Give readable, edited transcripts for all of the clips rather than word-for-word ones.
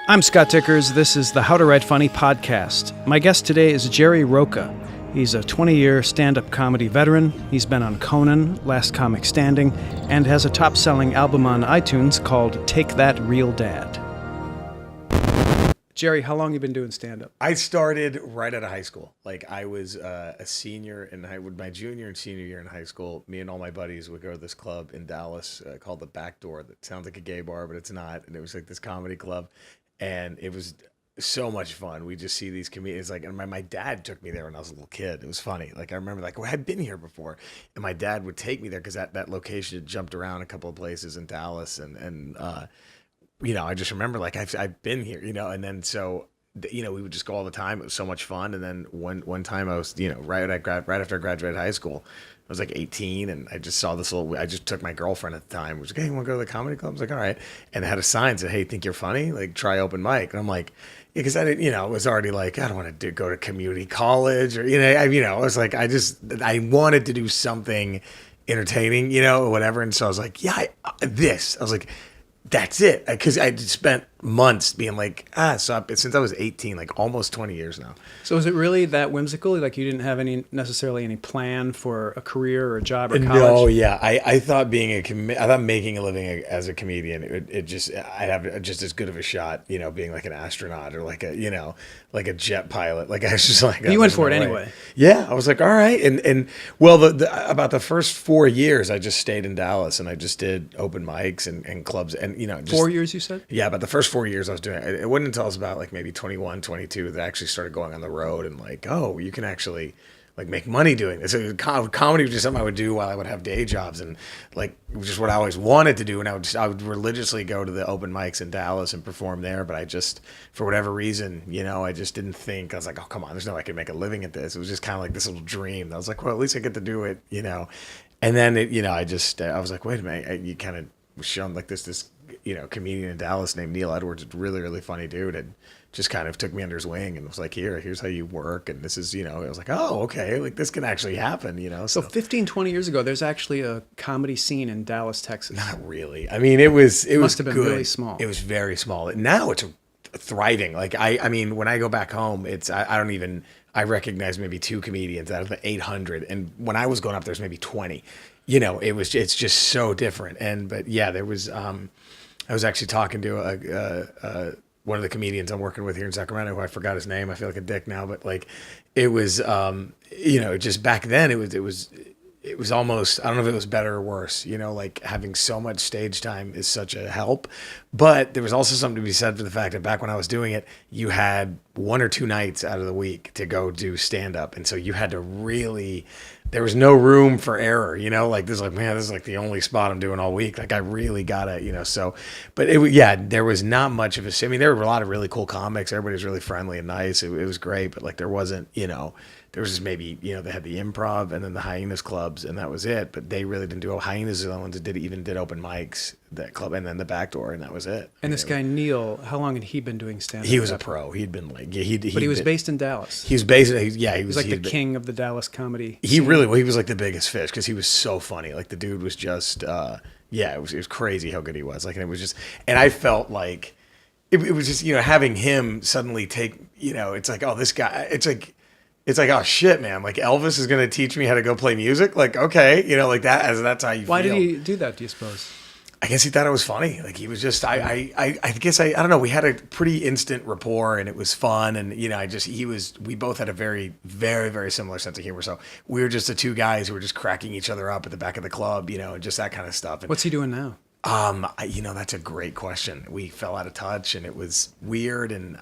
I'm Scott Dickers. This is the How to Write Funny podcast. My guest today is Jerry Rocha. He's a 20-year stand-up comedy veteran. He's been on Conan, Last Comic Standing, and has a top-selling album on iTunes called Take That Real Dad. Jerry, how long have you been doing stand-up? I started right out of high school. Like I was a senior in my junior and senior year in high school. Me and all my buddies would go to this club in Dallas called the Back Door. That sounds like a gay bar, but it's not. And it was like this comedy club. And it was so much fun. We just see these comedians and my dad took me there when I was a little kid. It was funny. Like I remember I'd been here before, and my dad would take me there because that location had jumped around a couple of places in Dallas, and I just remember I've been here, and then so we would just go all the time. It was so much fun. And then one time I was right after I graduated high school. I was like 18, and I just saw I just took my girlfriend at the time. I was like, hey, you want to go to the comedy club? I was like, all right. And it had a sign that said, hey, think you're funny? Like, try open mic. And I'm like, yeah, because I didn't, it was already like, I don't want to go to community college or, I was like, I wanted to do something entertaining, or whatever. And so I was like, yeah, I was like, that's it. Because I spent months being like, since I was 18, like almost 20 years now. So is it really that whimsical? Like you didn't have necessarily any plan for a career or a job or college? No, yeah. I thought I thought making a living as a comedian, I'd have just as good of a shot, being like an astronaut or like a jet pilot. Like I was just like, you went for it anyway. Yeah. I was like, all right. And well, about the first 4 years, I just stayed in Dallas and I just did open mics and clubs and, 4 years, you said? Yeah. About the first 4 years I was doing it. It wasn't until I was about like maybe 21, 22 that I actually started going on the road and like, oh, you can actually like make money doing this. Comedy was just something I would do while I would have day jobs, and like it was just what I always wanted to do. And I would religiously go to the open mics in Dallas and perform there. But I just, for whatever reason, I just didn't think. I was like, oh come on, there's no way I can make a living at this. It was just kind of like this little dream. I was like, well, at least I get to do it, And then I was like, wait a minute, you kind of was shown like this comedian in Dallas named Neil Edwards, really, really funny dude, and just kind of took me under his wing and was like, here's how you work. And this is, I was like, oh, okay. Like this can actually happen, So 15, 20 years ago, there's actually a comedy scene in Dallas, Texas. Not really. I mean, it must have been good. Really small. It was very small. Now it's thriving. Like I mean, when I go back home, I recognize maybe 2 comedians out of the 800. And when I was going up, there's maybe 20, it's just so different. But yeah, there was, I was actually talking to one of the comedians I'm working with here in Sacramento, who I forgot his name. I feel like a dick now, but like it was, just back then it was almost, I don't know if it was better or worse, like having so much stage time is such a help. But there was also something to be said for the fact that back when I was doing it, you had 1 or 2 nights out of the week to go do stand up. And so you had to really, there was no room for error, like this is like, man, this is like the only spot I'm doing all week. Like I really gotta, so, but there was not much of I mean, there were a lot of really cool comics. Everybody was really friendly and nice. It was great, but like there wasn't, there was just maybe, they had the Improv and then the Hyenas clubs and that was it. But they really didn't do Hyenas are the ones that did open mics, that club, and then the Back Door, and that was it. And this guy Neil, how long had he been doing stand-up? He was a pro. He'd been like, but he was based in Dallas. He was based, he was like the king of the Dallas comedy. He was like the biggest fish because he was so funny. Like the dude was just, it was crazy how good he was. Like, and it was just, and I felt like it was just, having him suddenly take, it's like, oh, this guy, it's like, oh shit, man! Like Elvis is gonna teach me how to go play music. Like, okay, like that. As that's how you feel. Why did he do that? Do you suppose? I guess he thought it was funny. Like he was just, I guess I don't know. We had a pretty instant rapport, and it was fun. And we both had a very, very, very similar sense of humor. So we were just the 2 guys who were just cracking each other up at the back of the club, and just that kind of stuff. And, what's he doing now? That's a great question. We fell out of touch, and it was weird. And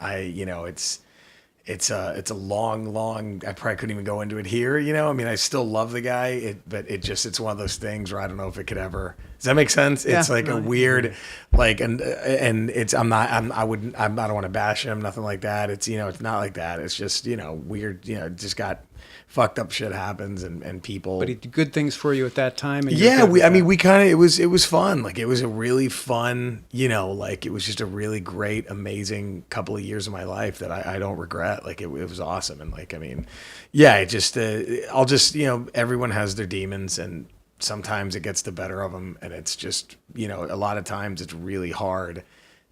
it's a long, I probably couldn't even go into it here, I mean, I still love the guy, but it's one of those things where I don't know if it could ever, does that make sense? Yeah, it's like a weird, like, and it's, I don't want to bash him, nothing like that. It's, it's not like that. It's just, weird, just got fucked up shit happens and people. But he did good things for you at that time. And we kind of, it was fun. Like it was a really fun, like it was just a really great, amazing couple of years of my life that I don't regret. Like it was awesome. And like, I mean, yeah, it just, I'll just, everyone has their demons and sometimes it gets the better of them. And it's just, a lot of times it's really hard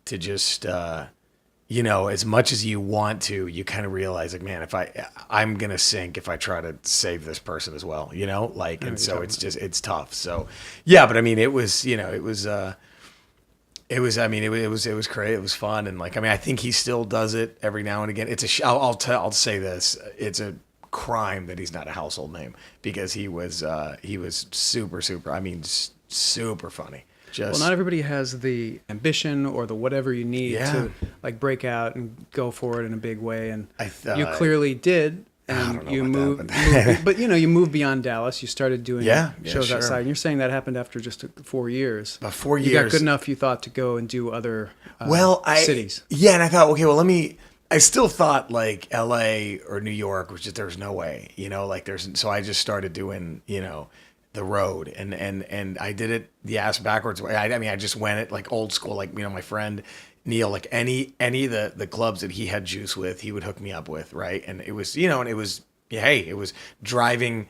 to just, as much as you want to, you kind of realize like, man, if I'm going to sink if I try to save this person as well, like, and so it's tough. So yeah, but I mean, it was great. It was fun. And like, I mean, I think he still does it every now and again. I'll say this. It's a crime that he's not a household name, because he was super, I mean, super funny. Well, not everybody has the ambition or the whatever you need to like break out and go for it in a big way. And you clearly did. And you moved, but you moved beyond Dallas. You started doing shows outside. And you're saying that happened after just 4 years. About 4 years. You got good enough, you thought, to go and do other cities. Yeah, and I thought, okay, well, I still thought like L.A. or New York was just, there was no way, so I just started doing, the road, and I did it the ass backwards way. I just went it like old school, like, my friend Neil, like any of the clubs that he had juice with, he would hook me up with, right? And it was, it was driving,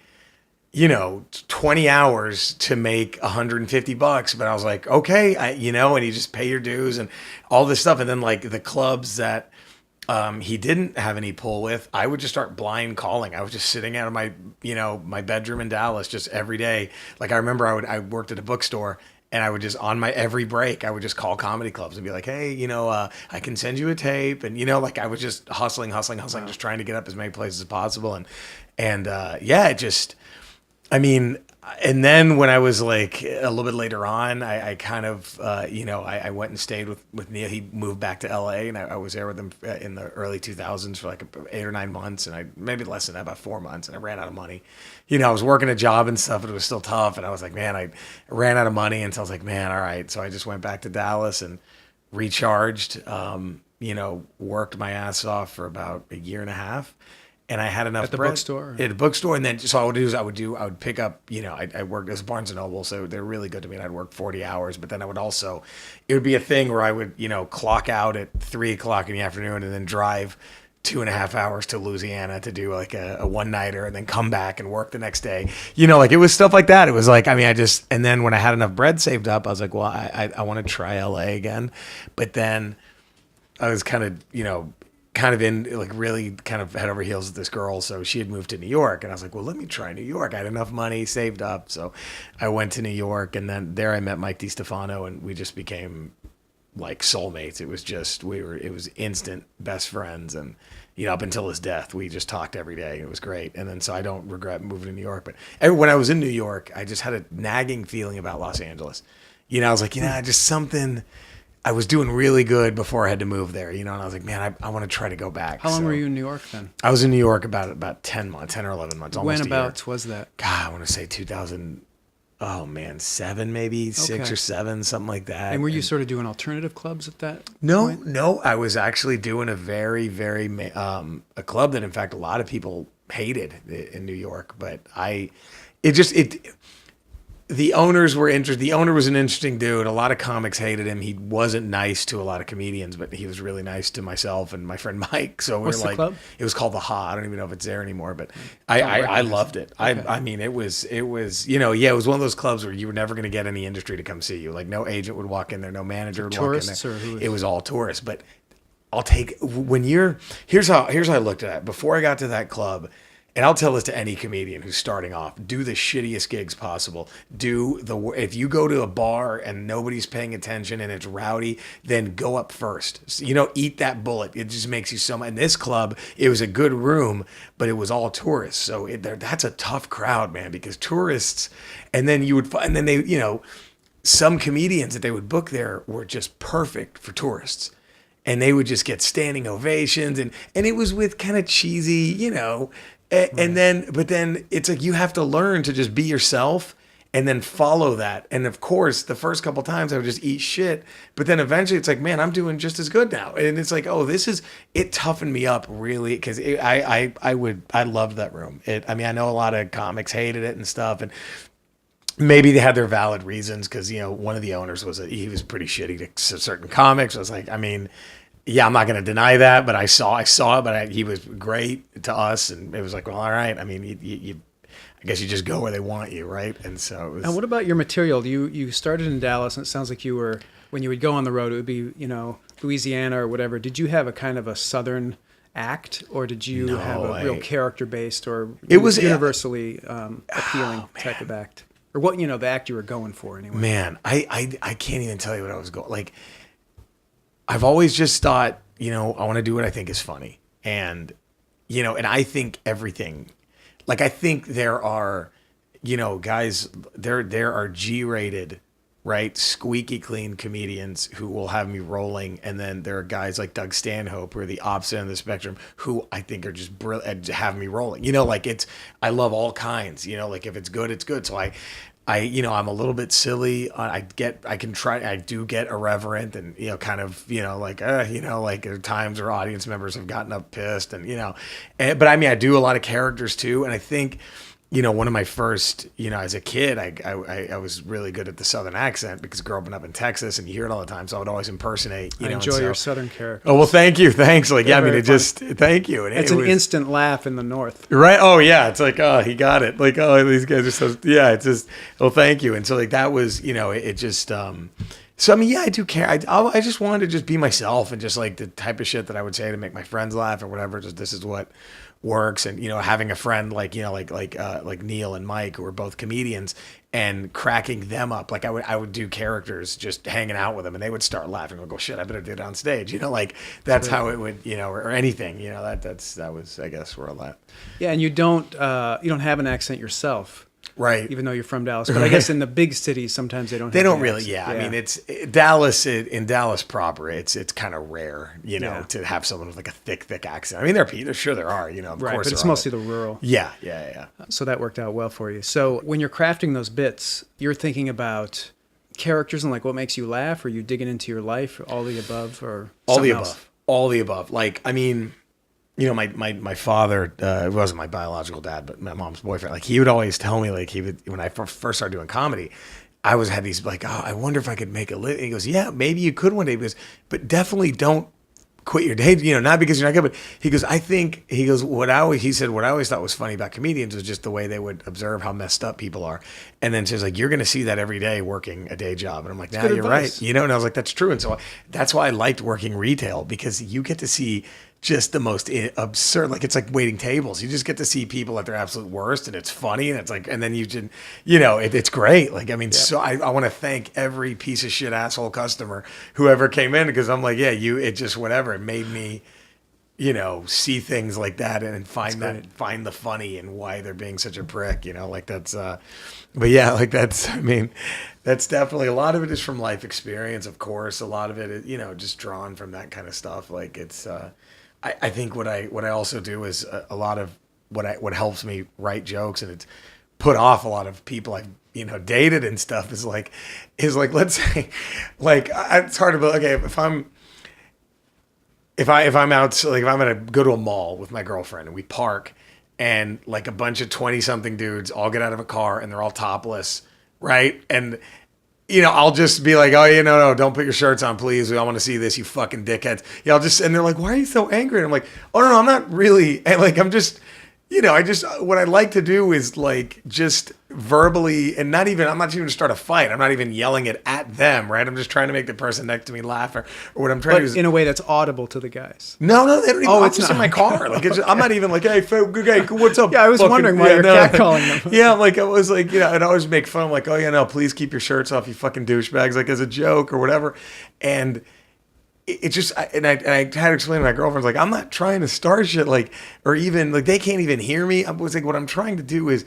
20 hours to make $150, but I was like, okay, and you just pay your dues and all this stuff. And then like the clubs that he didn't have any pull with, I would just start blind calling. I was just sitting out of my, my bedroom in Dallas just every day. Like I remember I worked at a bookstore, and I would just, on my every break, I would just call comedy clubs and be like, hey, I can send you a tape. And, like I was just hustling, just trying to get up as many places as possible. And it just, I mean, and then when I was like a little bit later on, I kind of, I went and stayed with Neil. He moved back to LA, and I was there with him in the early 2000s for like 8 or 9 months. And maybe less than that, about 4 months. And I ran out of money. I was working a job and stuff, but it was still tough. And I was like, man, I ran out of money. And so I was like, man, all right. So I just went back to Dallas and recharged, worked my ass off for about a year and a half. And I had enough at the bread. Bookstore. At the bookstore, and then so I would pick up. I worked as Barnes and Noble, so they're really good to me. And I'd work 40 hours, but then I would also, it would be a thing where I would clock out at 3:00 in the afternoon, and then drive 2.5 hours to Louisiana to do like a one nighter, and then come back and work the next day. Like it was stuff like that. It was like, I mean, and then when I had enough bread saved up, I was like, well, I want to try LA again, but then I was kind of in like really kind of head over heels with this girl. So she had moved to New York, and I was like, well, let me try New York. I had enough money saved up. So I went to New York, and then there I met Mike DiStefano, and we just became like soulmates. It was just, it was instant best friends. And, up until his death, we just talked every day. It was great. And then, so I don't regret moving to New York, but when I was in New York, I just had a nagging feeling about Los Angeles. I was like, just something. I was doing really good before I had to move there, and I was like, man, I want to try to go back. How long were you in New York then? I was in New York about 10 months, 10 or 11 months, almost Whenabouts was that? God, I want to say 7 maybe, 6 or 7, something like that. And were you sort of doing alternative clubs at that point? No, I was actually doing a very, very, a club that in fact a lot of people hated in New York, but the owners were interested. The owner was an interesting dude. A lot of comics hated him. He wasn't nice to a lot of comedians, but he was really nice to myself and my friend Mike. So What's the club? It was called the Ha. I don't even know if it's there anymore, but I loved it. Okay. I mean, it was it was one of those clubs where you were never going to get any industry to come see you. Like no agent would walk in there, no manager would walk in there. It was all tourists. But I'll take here's how I looked at it. Before I got to that club, and I'll tell this to any comedian who's starting off, do the shittiest gigs possible. If you go to a bar and nobody's paying attention and it's rowdy, then go up first. So, eat that bullet. It just makes you so much. In this club, it was a good room, but it was all tourists. So that's a tough crowd, man, because tourists, and then some comedians that they would book there were just perfect for tourists. And they would just get standing ovations, and it was with kind of cheesy, And then it's like you have to learn to just be yourself and then follow that. And of course, the first couple times I would just eat shit, but then eventually it's like, man, I'm doing just as good now. And it's like, oh, it toughened me up really, because I loved that room. I know a lot of comics hated it and stuff, and maybe they had their valid reasons, because one of the owners he was pretty shitty to certain comics. I was like, yeah, I'm not going to deny that, but I saw it, but he was great to us, and it was like, well, all right. I mean, I guess you just go where they want you, right? And so it was. And what about your material? You started in Dallas, and it sounds like you were, when you would go on the road, it would be, Louisiana or whatever. Did you have a kind of a Southern act, or did you have a real character-based or it was universally appealing type of act? Or what, the act you were going for anyway? Man, I can't even tell you what I was going. Like, I've always just thought, I want to do what I think is funny. And, and I think everything, like, I think there are, guys, there are G-rated, right, squeaky clean comedians who will have me rolling. And then there are guys like Doug Stanhope, who are the opposite end of the spectrum, who I think are just brilliant, have me rolling. I love all kinds, like if it's good, it's good. So I'm a little bit silly. I do get irreverent and, kind of, like there are times where audience members have gotten up pissed but I do a lot of characters too. And I think, one of my first, as a kid, I was really good at the Southern accent because growing up in Texas and you hear it all the time. So I would always impersonate, I enjoy your Southern character. Oh, well, thank you. Thanks. Like, They're thank you. And it's an instant laugh in the North. Right. Oh yeah. It's like, oh, he got it. Like, oh, these guys are so, yeah, it's just, well, thank you. And so like, that was, it just, so I do care. I just wanted to just be myself and just like the type of shit that I would say to make my friends laugh or whatever. Just, this is what works. And, having a friend like, like Neil and Mike, who are both comedians, and cracking them up. Like I would do characters just hanging out with them and they would start laughing. I'd go, shit, I better do it on stage. Like that's how it would, or anything, that was, I guess, where all that. Yeah. And you don't have an accent yourself. Right. Even though you're from Dallas. But I guess in the big cities, sometimes they don't have really, accent. yeah. I mean, it's Dallas, in Dallas proper, it's kind of rare, to have someone with like a thick accent. I mean, there are, of right, course. But it's mostly the rural. Yeah. So that worked out well for you. So when you're crafting those bits, you're thinking about characters and like what makes you laugh, or you digging into your life, or all the above, or all the else? above. All the above. Like, I mean, my father, it wasn't my biological dad, but my mom's boyfriend, like he would always tell me, like when I first started doing comedy, I had these like, oh, I wonder if I could make a living. He goes, yeah, maybe you could one day, but definitely don't quit your day, not because you're not good, but he goes, what I always thought was funny about comedians was just the way they would observe how messed up people are. And then she's like, you're going to see that every day working a day job. And I'm like, nah, you're right. And I was like, that's true. And so that's why I liked working retail, because you get to see just the most absurd, like it's like waiting tables. You just get to see people at their absolute worst, and it's funny, and it's like, and then it's great. Like, I mean, So I want to thank every piece of shit asshole customer whoever came in, because I'm like, yeah, it just whatever. It made me, see things like that and find the funny and why they're being such a prick. Like that's, but yeah, like that's, I mean, that's definitely, a lot of it is from life experience, of course. A lot of it is, just drawn from that kind of stuff. Like it's, I think what I also do is a lot of what helps me write jokes, and it's put off a lot of people I've dated and stuff, is like let's say, like, it's hard to believe. Okay, if I'm out, like if I'm gonna go to a mall with my girlfriend and we park, and like a bunch of 20-something dudes all get out of a car and they're all topless, right? And I'll just be like, oh, no, don't put your shirts on, please. We all want to see this, you fucking dickheads. And they're like, why are you so angry? And I'm like, oh, no, I'm not really. And like, I'm just, what I like to do is like just verbally, and I'm not even to start a fight. I'm not even yelling it at them, right? I'm just trying to make the person next to me laugh, or what I'm trying to do is, in a way that's audible to the guys. No, they don't even. Oh, it's just in my car. Like, I'm not even like, hey, what's up? Yeah, I was wondering why you're catcalling them. Yeah, like I was like, I'd always make fun. I'm like, oh yeah, no, please keep your shirts off, you fucking douchebags, like as a joke or whatever. And it just, and I had to explain to my girlfriend, like, I'm not trying to start shit, like, or even like they can't even hear me. I was like, what I'm trying to do is,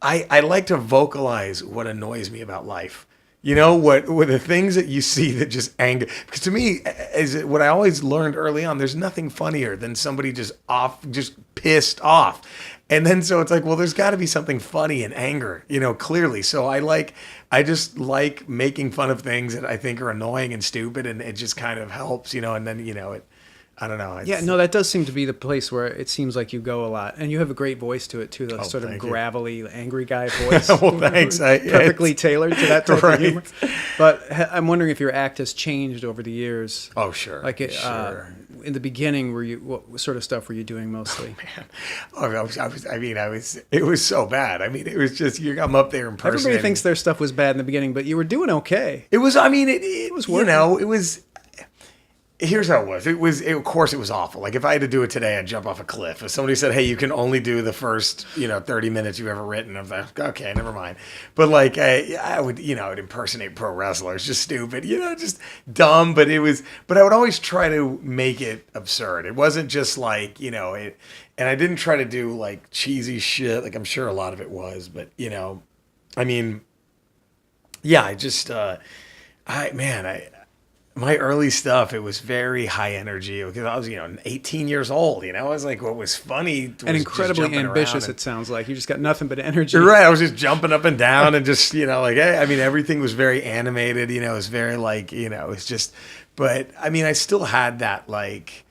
I like to vocalize what annoys me about life. What the things that you see that just anger, because to me, is what I always learned early on, there's nothing funnier than somebody just pissed off. And then so it's like, well, there's got to be something funny in anger, clearly. So I just like making fun of things that I think are annoying and stupid, and it just kind of helps, and then, I don't know. Yeah, no, that does seem to be the place where it seems like you go a lot, and you have a great voice to it too. The sort of thank you. gravelly, angry guy voice. Well, thanks. Perfectly tailored to that type Right. of humor. But I'm wondering if your act has changed over the years. Oh, sure. Like Sure. In the beginning, what sort of stuff were you doing mostly? Man, it was so bad. I mean, it was just, I'm up there impersonating. Everybody thinks their stuff was bad in the beginning, but you were doing okay. It was, I mean, it was, working. it was, here's how it was. Of course it was awful. Like if I had to do it today, I'd jump off a cliff. If somebody said, hey, you can only do the first, 30 minutes you've ever written, I'm like, okay, never mind. But like, I would, I'd impersonate pro wrestlers, just stupid, just dumb. But I would always try to make it absurd. It wasn't just like, and I didn't try to do like cheesy shit. Like I'm sure a lot of it was, but I mean, yeah, I just, my early stuff, it was very high energy because I was, 18 years old. I was like, what was funny was And incredibly just ambitious, it sounds like. You just got nothing but energy. Right. I was just jumping up and down and just, like, hey, I mean, everything was very animated, it was very like, it's just, but I mean, I still had that, like,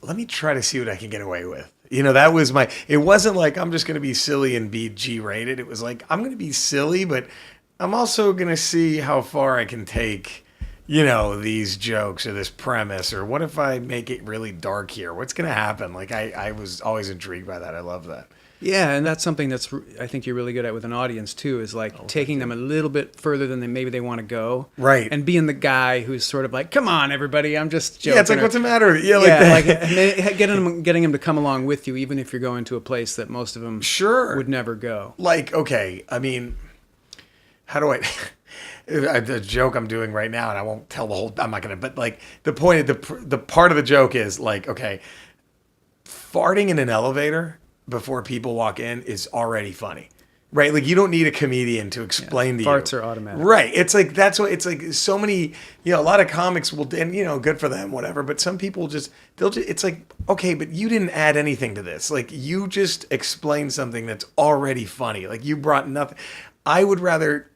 let me try to see what I can get away with. That was it wasn't like I'm just going to be silly and be G-rated. It was like, I'm going to be silly, but I'm also going to see how far I can take these jokes or this premise, or what if I make it really dark here? What's going to happen? Like I was always intrigued by that. I love that. Yeah, and that's something that's I think you're really good at with an audience too, is like taking them a little bit further than maybe they want to go. Right. And being the guy who's sort of like, come on, everybody, I'm just joking. Yeah, it's like, what's the matter? Yeah, like and then getting them to come along with you, even if you're going to a place that most of them would never go. Like, okay, I mean, how do I... The joke I'm doing right now, and I won't tell the whole. I'm not gonna. But like the point, the part of the joke is like, okay, farting in an elevator before people walk in is already funny, right? Like you don't need a comedian to explain to you. Farts are automatic, right? It's like that's what it's like. So many, a lot of comics will, and good for them, whatever. But some people they'll just. It's like, okay, but you didn't add anything to this. Like you just explained something that's already funny. Like you brought nothing. I would rather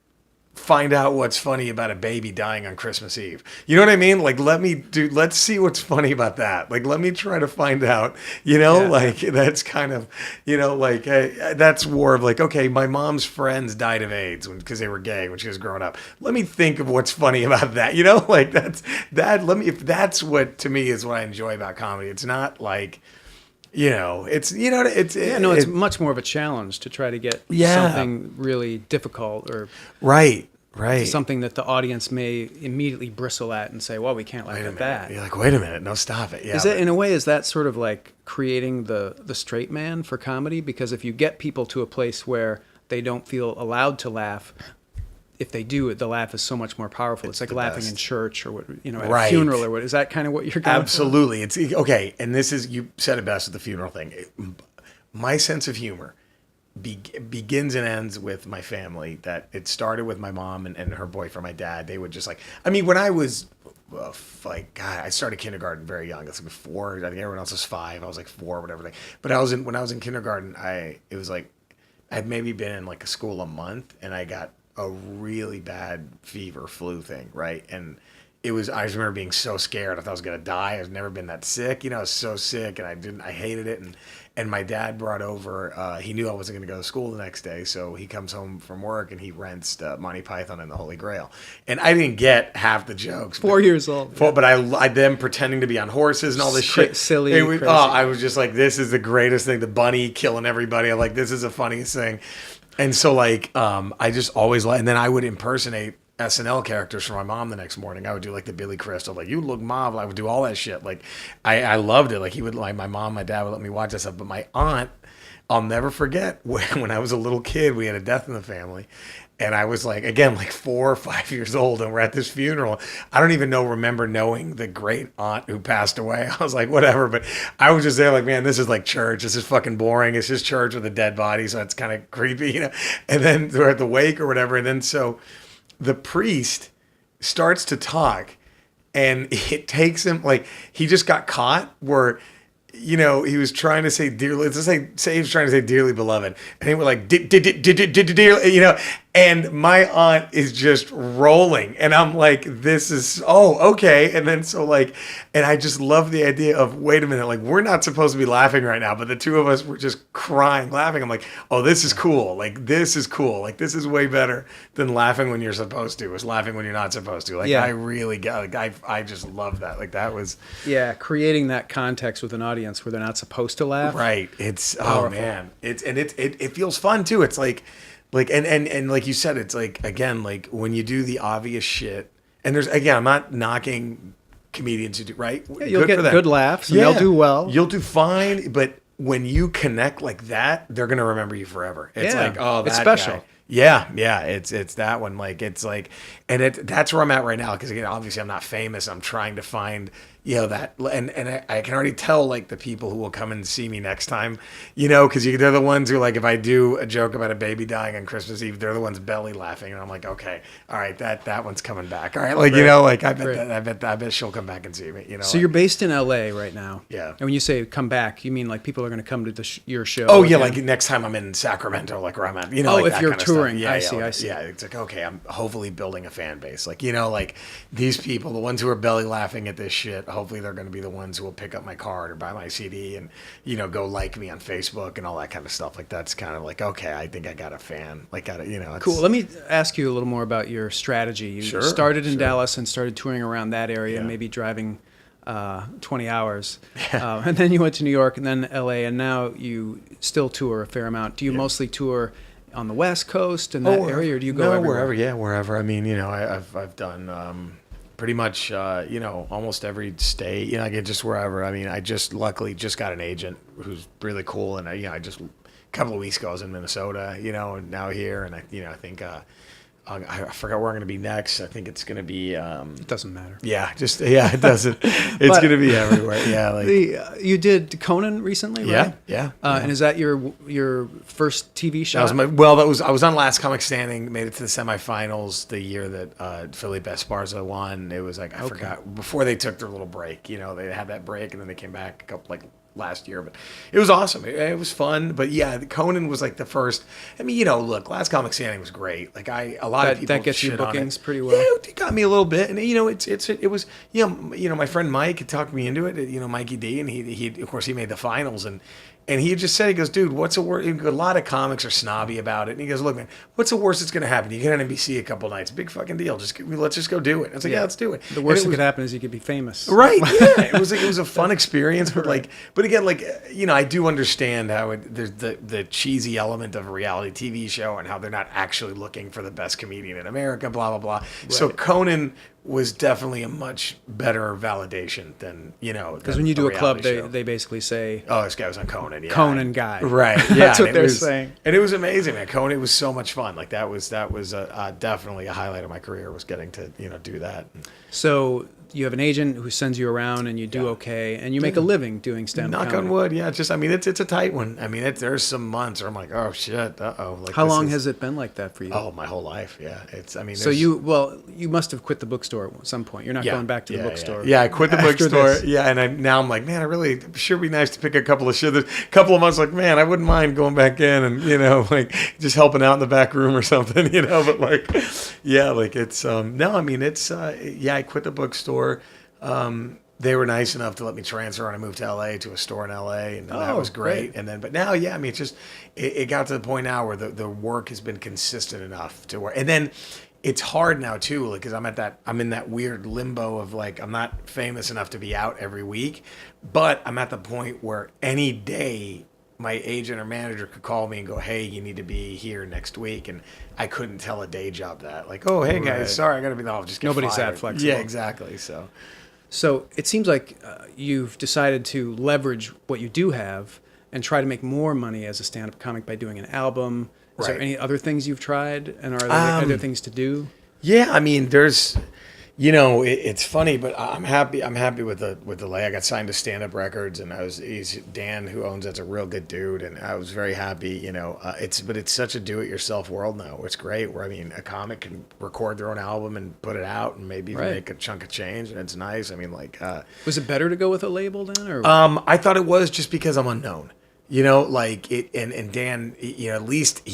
find out what's funny about a baby dying on Christmas Eve. You know what I mean? Like, let's see what's funny about that. Like, let me try to find out, like that's kind of, that's more of like, okay, my mom's friends died of AIDS because they were gay when she was growing up. Let me think of what's funny about that, like if that's what to me is what I enjoy about comedy. It's not like, it's much more of a challenge to try to get something really difficult or right. something that the audience may immediately bristle at and say, well, we can't laugh at that. You're like, wait a minute, no, stop it. Yeah, in a way, is that sort of like creating the straight man for comedy? Because if you get people to a place where they don't feel allowed to laugh, if they do it, the laugh is so much more powerful. It's like laughing in church or at a funeral or what. Is that kind of what you're going Absolutely. It's okay. And this is, you said it best with the funeral thing. My sense of humor begins and ends with my family. That it started with my mom and her boyfriend, my dad. They would just like, I mean, when I was I started kindergarten very young. That's like 4. I think everyone else was 5. I was like 4, whatever. But when I was in kindergarten, it was like I'd maybe been in like a school a month, and I got a really bad fever flu thing, right? And I just remember being so scared. I thought I was gonna die. I've never been that sick, I was so sick, and I hated it. And my dad brought over, he knew I wasn't gonna go to school the next day, so he comes home from work and he rents Monty Python and the Holy Grail. And I didn't get half the jokes. 4 years old. But I them pretending to be on horses and all this shit. Silly. I was just like, this is the greatest thing. The bunny killing everybody. I'm like, this is the funniest thing. And so like, I just always and then I would impersonate SNL characters for my mom the next morning. I would do like the Billy Crystal, like, you look mom. I would do all that shit. Like, I loved it. Like he would, like my mom, my dad would let me watch that stuff. But my aunt, I'll never forget when I was a little kid, we had a death in the family. And I was like, again, like 4 or 5 years old, and we're at this funeral. I don't even remember knowing the great aunt who passed away. I was like, whatever. But I was just there like, man, this is like church. This is fucking boring. It's just church with a dead body. So it's kind of creepy, And then we're at the wake or whatever. And then so the priest starts to talk, and it takes him, like, he just got caught where, he was trying to say dearly, let's say he was trying to say dearly beloved, and he was like, dearly, And my aunt is just rolling. And I'm like, this is, oh, okay. And then so like, and I just love the idea of, wait a minute, like we're not supposed to be laughing right now, but the two of us were just crying, laughing. I'm like, oh, this is cool. Like, this is cool. Like, this is way better than laughing when you're supposed to. It's laughing when you're not supposed to. Like, Yeah. I really got, like, I just love that. Like, that was. Yeah, creating that context with an audience where they're not supposed to laugh. Right. It's, Powerful. oh man. It feels fun too. It's like and like you said, it's like, again, like when you do the obvious shit, and there's, again, I'm not knocking comedians who do, right? Yeah, you'll get good laughs and they'll do well. You'll do fine, but when you connect like that, they're gonna remember you forever. It's like, oh, that it's special. guy. Yeah, it's that one. Like, it's like, and that's where I'm at right now. Because again, obviously, I'm not famous. I'm trying to find, that, and I can already tell, like, the people who will come and see me next time, because they're the ones who, like, if I do a joke about a baby dying on Christmas Eve, they're the ones belly laughing, and I'm like, okay, all right, that one's coming back. All right, like, like, I bet she'll come back and see me. So you're based in LA right now. Yeah. And when you say come back, you mean like people are going to come to your show? Oh yeah, again? like next time I'm in Sacramento, like where I'm at, Oh, like if that you're kind of touring. stuff. I see. Yeah, it's like, okay, I'm hopefully building a fan base. Like, like these people, the ones who are belly laughing at this shit, hopefully they're going to be the ones who will pick up my card or buy my CD and, go like me on Facebook and all that kind of stuff. Like, that's kind of like, okay, I think I got a fan. Like, it's cool. Let me ask you a little more about your strategy. You started in Dallas and started touring around that area, maybe driving 20 hours. And then you went to New York and then LA, and now you still tour a fair amount. Do you mostly tour on the West Coast in that area, or do you go everywhere? Wherever. Yeah, wherever. I mean, I've done pretty much, almost every state. I get just wherever. I mean, I luckily just got an agent who's really cool, and I just a couple of weeks ago I was in Minnesota, and now here, and I think. I forgot where I'm going to be next. I think it's going to be. It doesn't matter. Yeah, it doesn't. It's going to be everywhere. Yeah, like you did Conan recently, right? Yeah. And is that your first TV show? That was I was on Last Comic Standing. Made it to the semifinals the year that Felipe Esparza won. It was like I forgot before they took their little break. They had that break and then they came back a couple last year, but it was awesome. It was fun, but yeah, Conan was like the first. I mean, look, Last Comic Standing was great. Like a lot of people that gets you shit bookings on it. pretty well. Yeah, it got me a little bit, and it was my friend Mike had talked me into it. Mikey D, and he of course he made the finals, and he just said, he goes, dude, what's the worst? A lot of comics are snobby about it. And he goes, look, man, what's the worst that's going to happen? You get on NBC a couple nights. Big fucking deal. Let's just go do it. I was like, yeah, let's do it. The worst that could happen is you could be famous. Right. Yeah. It was a fun experience. But but again, I do understand how there's the cheesy element of a reality TV show and how they're not actually looking for the best comedian in America, blah, blah, blah. Right. So Conan was definitely a much better validation than, because when you do a club, they basically say, oh, this guy was on Conan. Yeah. Conan guy. Right. Yeah. That's what they're saying. And it was amazing, man. Conan was so much fun. Like that was definitely a highlight of my career, was getting to, do that. So you have an agent who sends you around and you do okay, and you make a living doing stand-up comedy. Knock on wood. Yeah. It's a tight one. I mean, there's some months where I'm like, oh shit. Uh-oh. How long has it been like that for you? Oh, my whole life. Yeah. So you must have quit the bookstore at some point. You're not going back to the bookstore. Yeah, I quit the bookstore. Yeah, and now I'm like, man, I really sure be nice to pick a couple of shit. A couple of months, like, man, I wouldn't mind going back in and just helping out in the back room or something, but it's no, I mean it's I quit the bookstore. They were nice enough to let me transfer and I moved to LA to a store in LA, and that was great. And then, but now, I mean, it got to the point now where the work has been consistent enough to where, and then it's hard now too, because I'm in that weird limbo of I'm not famous enough to be out every week, but I'm at the point where any day my agent or manager could call me and go, hey, you need to be here next week. And I couldn't tell a day job that. Oh, hey, guys, sorry, I got to be, just get Nobody's fired. that flexible. Yeah, exactly. So it seems like you've decided to leverage what you do have and try to make more money as a stand-up comic by doing an album. Is there any other things you've tried, and are there other things to do? Yeah, I mean, there's... it's funny, but I'm happy with the lay. I got signed to Stand Up Records, and he's Dan, who owns that's a real good dude, and I was very happy. It's such a do-it-yourself world now. It's great. Where a comic can record their own album and put it out, and maybe even make a chunk of change, and it's nice. I mean, was it better to go with a label then, or? I thought it was just because I'm unknown. You know, like it, and Dan, you know, at least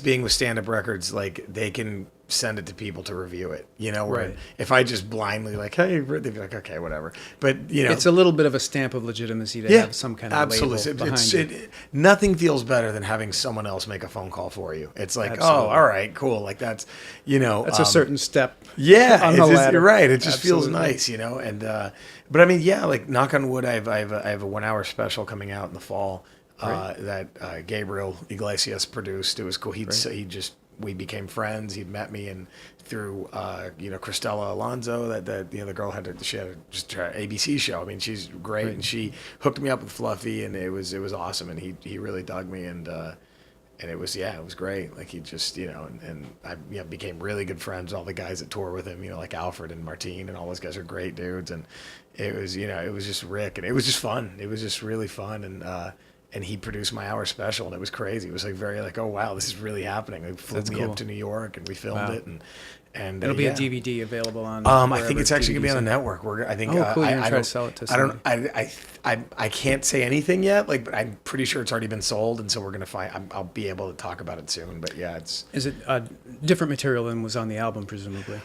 being with Stand Up Records, like they can send it to people to review it. You know, where Right. if I just blindly like, hey, they'd be like, okay, whatever. But you know, It's a little bit of a stamp of legitimacy to have some kind of absolutely. label behind it. Nothing feels better than having someone else make a phone call for you. It's like, Absolutely. oh, all right, cool. Like that's, you know, That's a certain step. yeah, on it's the just, ladder. you're right. It just feels Absolutely. nice, you know. And but I mean, yeah, like knock on wood, I have a 1 hour special coming out in the fall that Gabriel Iglesias produced. It was cool. We became friends. He'd met me and through you know, Cristela Alonso, that you know, the girl she had just her ABC show. I mean, she's great, and she hooked me up with Fluffy, and it was awesome. And he really dug me, and it was great. Like he just, you know, and I, you know, became really good friends with all the guys that tour with him, you know, like Alfred and Martine, and all those guys are great dudes. And it was, you know, it was just Rick, and it was just fun. It was just really fun, and he produced my hour special, and it was crazy. It was like very like, oh wow, this is really happening. They flew me cool. up to New York, and we filmed it, and It'll be yeah. a DVD available on. I think it's actually gonna be on the network. I think. Oh, cool! You're gonna I try don't- to sell it to I somebody. don't. I can't say anything yet. Like, but I'm pretty sure it's already been sold, and so we're gonna find. I'll be able to talk about it soon. But yeah, it's Is it different material than was on the album, presumably?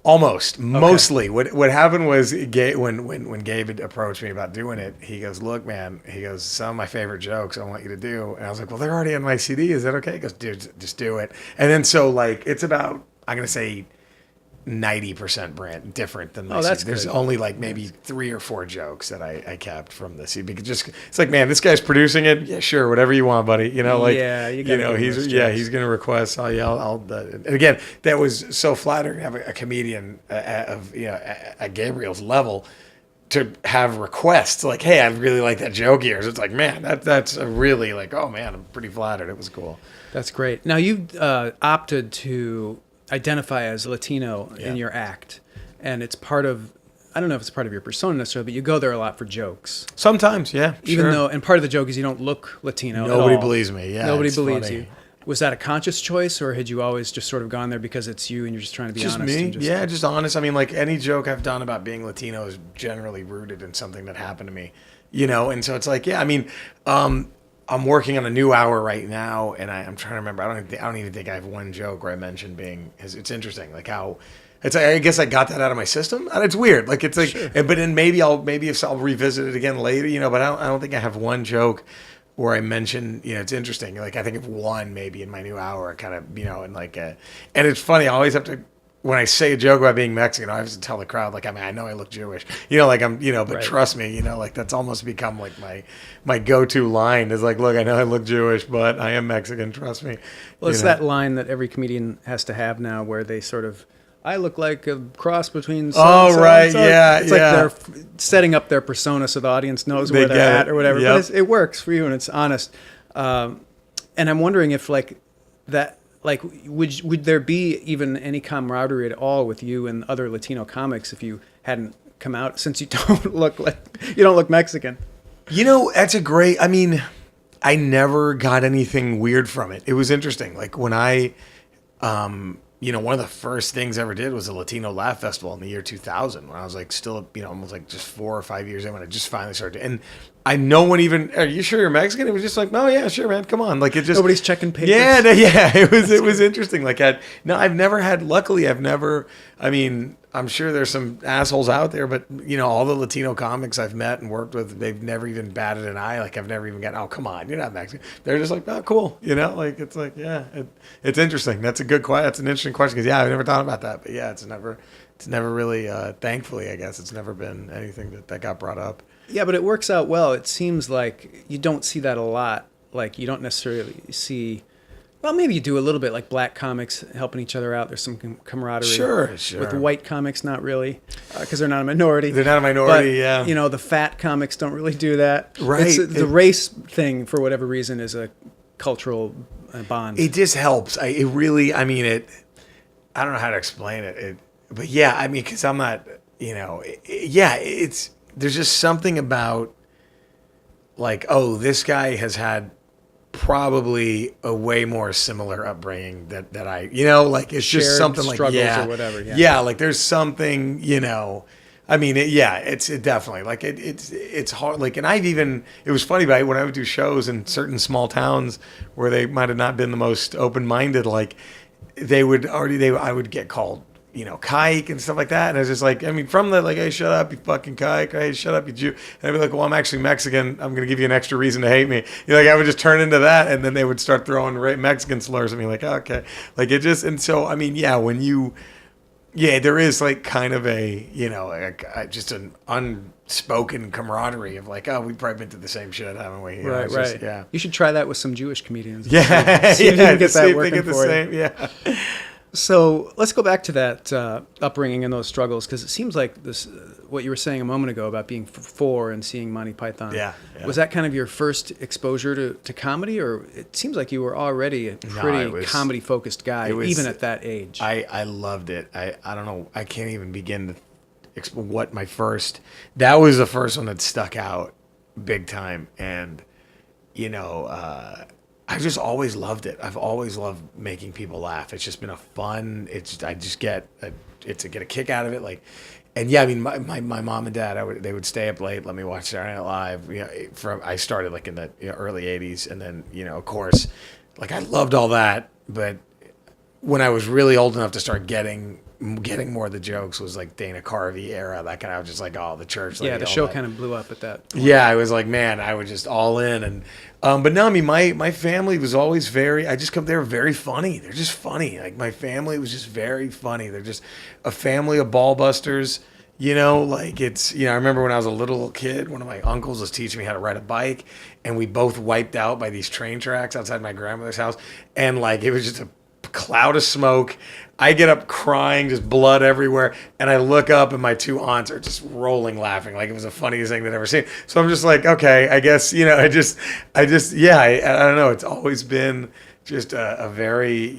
almost mostly. What happened was when Gabe had approached me about doing it, he goes, "Look, man," he goes, "some of my favorite jokes I want you to do," and I was like, "Well, they're already on my CD. Is that okay?" He goes, "Dude, just do it." And then so like it's about, I'm gonna say, 90% brand different than my that's CD. There's good. only like maybe 3 or 4 jokes that I kept from the CD. Because just it's like, man, this guy's producing it. Yeah, sure, whatever you want, buddy. You know, like Yeah, you you gotta know, give him he's those jokes. he's gonna request. And again, that was so flattering to have a comedian of, you know, at Gabriel's level to have requests like, hey, I really like that joke of yours. It's like, man, that's a really like, oh man, I'm pretty flattered. It was cool. That's great. Now you opted to identify as Latino Yeah. in your act, and it's part of. I don't know if it's part of your persona necessarily, but you go there a lot for jokes. Sometimes, yeah, Even sure. though, and part of the joke is you don't look Latino. Nobody at all. believes me. Yeah, Nobody it's believes funny. you. Was that a conscious choice, or had you always just sort of gone there because it's you and you're just trying to be Just honest? me, and yeah, just honest. I mean, like any joke I've done about being Latino is generally rooted in something that happened to me, you know. And so it's like, yeah, I mean, I'm working on a new hour right now, and I'm trying to remember. I don't even think I have one joke where I mentioned being. It's interesting, like how. It's. I guess I got that out of my system. And it's weird. Like it's like, Sure. but then maybe I'll revisit it again later, you know. But I don't think I have one joke where I mention, you know, it's interesting. Like I think of one maybe in my new hour, kind of, you know, and like, and it's funny. I always have to. When I say a joke about being Mexican, I have to tell the crowd, like, I mean, I know I look Jewish, you know, like I'm, you know, but Right. trust me, you know, like that's almost become like my go-to line is like, look, I know I look Jewish, but I am Mexican. Trust me. Well, it's You know? that line that every comedian has to have now, where they sort of, I look like a cross between. Oh, right, so. yeah, It's yeah. like they're setting up their persona so the audience knows They where they're get at it, or whatever. yep. But it works for you and it's honest. And I'm wondering if like that. Like, would there be even any camaraderie at all with you and other Latino comics if you hadn't come out, since you don't look Mexican? You know, that's a great. I mean, I never got anything weird from it. It was interesting. Like when I, you know, one of the first things I ever did was a Latino Laugh Festival in the year 2000 when I was like still, you know, almost like just 4 or 5 years in when I just finally started. And no one even, are you sure you're Mexican? It was just like, oh yeah, sure, man, come on. Like it just Nobody's checking papers. Yeah, yeah. It was interesting. Like I've never had. Luckily, I've never. I mean, I'm sure there's some assholes out there, but you know, all the Latino comics I've met and worked with, they've never even batted an eye. Like I've never even got, oh come on, you're not Mexican. They're just like, oh cool, you know, like it's like, yeah, it's interesting. That's a good question. That's an interesting question because yeah, I've never thought about that, but yeah, it's never really. Thankfully, I guess it's never been anything that got brought up. Yeah, but it works out well. It seems like you don't see that a lot. Like you don't necessarily see. Well, maybe you do a little bit, like black comics helping each other out. There's some camaraderie. Sure. With white comics, not really, because they're not a minority. They're not a minority, but, yeah. You know, the fat comics don't really do that. Right. The race thing, for whatever reason, is a cultural bond. It just helps. It really. I mean, I don't know how to explain it. But yeah, I mean, because I'm not. You know. Yeah, it's. There's just something about. Like, oh, this guy has had probably a way more similar upbringing that I, you know, like it's just Shared something like, struggles yeah, or whatever, yeah. yeah, like there's something, you know, I mean, it's definitely like it's hard. Like, and it was funny, but when I would do shows in certain small towns where they might have not been the most open minded, like I would get called, kike and stuff like that. And I was just like, I mean, from the like, hey, shut up, you fucking kike. Hey, shut up, you Jew. And I'd be like, well, I'm actually Mexican. I'm going to give you an extra reason to hate me. Like, I would just turn into that. And then they would start throwing Mexican slurs at me. Like, okay. Like, and so, I mean, there is like kind of just an unspoken camaraderie of like, oh, we've probably been through the same shit, haven't we? Right. Yeah. You should try that with some Jewish comedians. Yeah. See if you can get that working for you. Yeah. So let's go back to that upbringing and those struggles, because it seems like this, what you were saying a moment ago about being four and seeing Monty Python. Yeah. Was that kind of your first exposure to comedy, or it seems like you were already a pretty comedy-focused guy, even at that age? I loved it. I don't know. I can't even begin to explain what that was the first one that stuck out big time. And, I just always loved it. I've always loved making people laugh. It's just been I just get a kick out of it. Like, and yeah, I mean, my mom and dad, they would stay up late, let me watch Saturday Night Live. I started like in the early '80s, and then of course, like I loved all that. But when I was really old enough to start getting more of the jokes was like Dana Carvey era. That kind of, I was just like, oh, the church. Yeah, the show kind of blew up at that point. Yeah, I was like, man, I was just all in. And but no, I mean, my family was always they were very funny. They're just funny. Like my family was just very funny. They're just a family of ball busters. Like it's, I remember when I was a little kid, one of my uncles was teaching me how to ride a bike, and we both wiped out by these train tracks outside my grandmother's house. And like, it was just a cloud of smoke. I get up crying, just blood everywhere, and I look up and my two aunts are just rolling laughing like it was the funniest thing they'd ever seen. So I'm just like, okay, I guess, I don't know. It's always been just a very,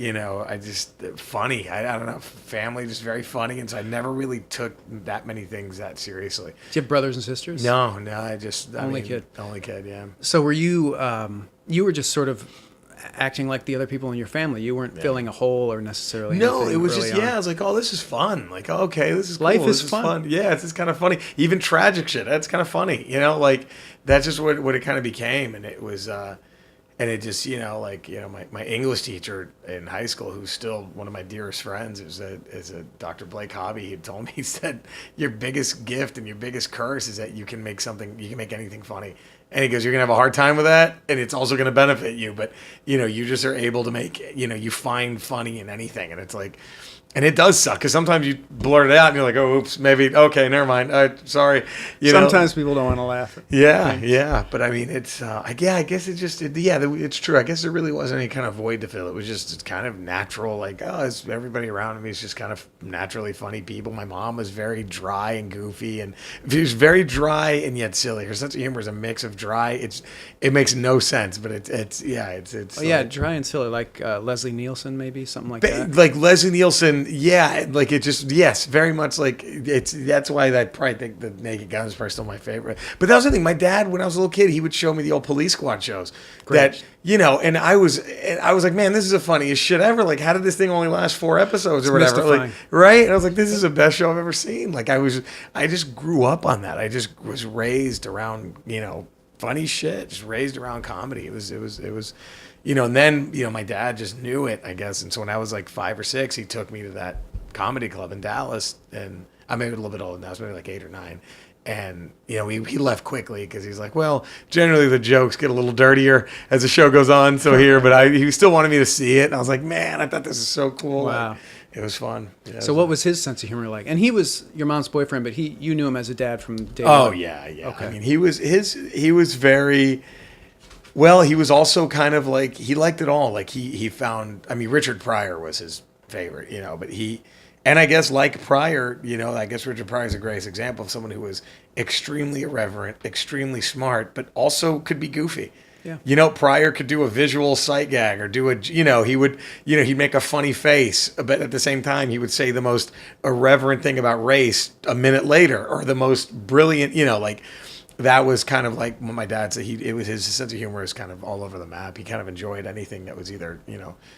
funny. I don't know, family, just very funny. And so I never really took that many things that seriously. Do you have brothers and sisters? No, only kid, yeah. So were you, you were just sort of acting like the other people in your family. You weren't filling a hole or necessarily. No, it was just, I was like, oh, this is fun. Like, okay, this is cool. Life is fun. Yeah, it's just kind of funny. Even tragic shit, that's kind of funny. Like that's just what it kind of became. And it was, and it just, my English teacher in high school, who's still one of my dearest friends, is a Dr. Blake Hobby. He told me, he said, your biggest gift and your biggest curse is that you can make anything funny. And he goes, you're going to have a hard time with that, and it's also going to benefit you. But, you just are able to make, you find funny in anything. And it's like, and it does suck, because sometimes you blurt it out, and you're like, oh, oops, maybe, okay, never mind, sorry. Sometimes people don't want to laugh. Yeah. But, I mean, it's, I guess it just, it's true. I guess there really wasn't any kind of void to fill. It was just, it's kind of natural, like, it's everybody around me is just kind of naturally funny people. My mom was very dry and goofy, and she was very dry and yet silly. Her sense of humor is a mix of dry. It makes no sense, but it's dry and silly, like Leslie Nielsen, maybe, something like that. Like Leslie Nielsen. Yeah, like it just, yes, very much like that's why I probably think the Naked Gun is probably still my favorite. But that was the thing. My dad, when I was a little kid, he would show me the old Police Squad shows. Great. That, and I was like, man, this is the funniest shit ever. Like, how did this thing only last 4 episodes or whatever? Like, right? And I was like, this is the best show I've ever seen. Like, I just grew up on that. I just was raised around, funny shit, just raised around comedy. It was and then, my dad just knew it, I guess. And so when I was like 5 or 6, he took me to that comedy club in Dallas. And I'm maybe a little bit older now, I was maybe like 8 or 9. And, he left quickly because he's like, well, generally the jokes get a little dirtier as the show goes on. So he still wanted me to see it. And I was like, man, I thought this is so cool. Wow. Like, it was fun. Yeah, so what was his sense of humor like? And he was your mom's boyfriend, but you knew him as a dad from day one. Oh, one. yeah. Okay. I mean, he was very... Well, he was also kind of like, he liked it all. Like he found, I mean, Richard Pryor was his favorite, but and I guess like Pryor, I guess Richard Pryor is a great example of someone who was extremely irreverent, extremely smart, but also could be goofy. Yeah. Pryor could do a visual sight gag or do he'd make a funny face, but at the same time, he would say the most irreverent thing about race a minute later, or the most brilliant, that was kind of like what my dad said. It was his sense of humor is kind of all over the map. He kind of enjoyed anything that was either,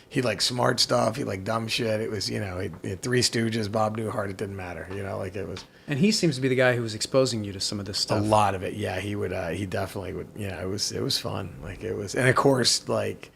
he liked smart stuff, he liked dumb shit. It was, he had Three Stooges, Bob Newhart. It didn't matter, like it was. And he seems to be the guy who was exposing you to some of this stuff. A lot of it, yeah. He would, he definitely would. Yeah, it was fun. Like it was, and of course, like.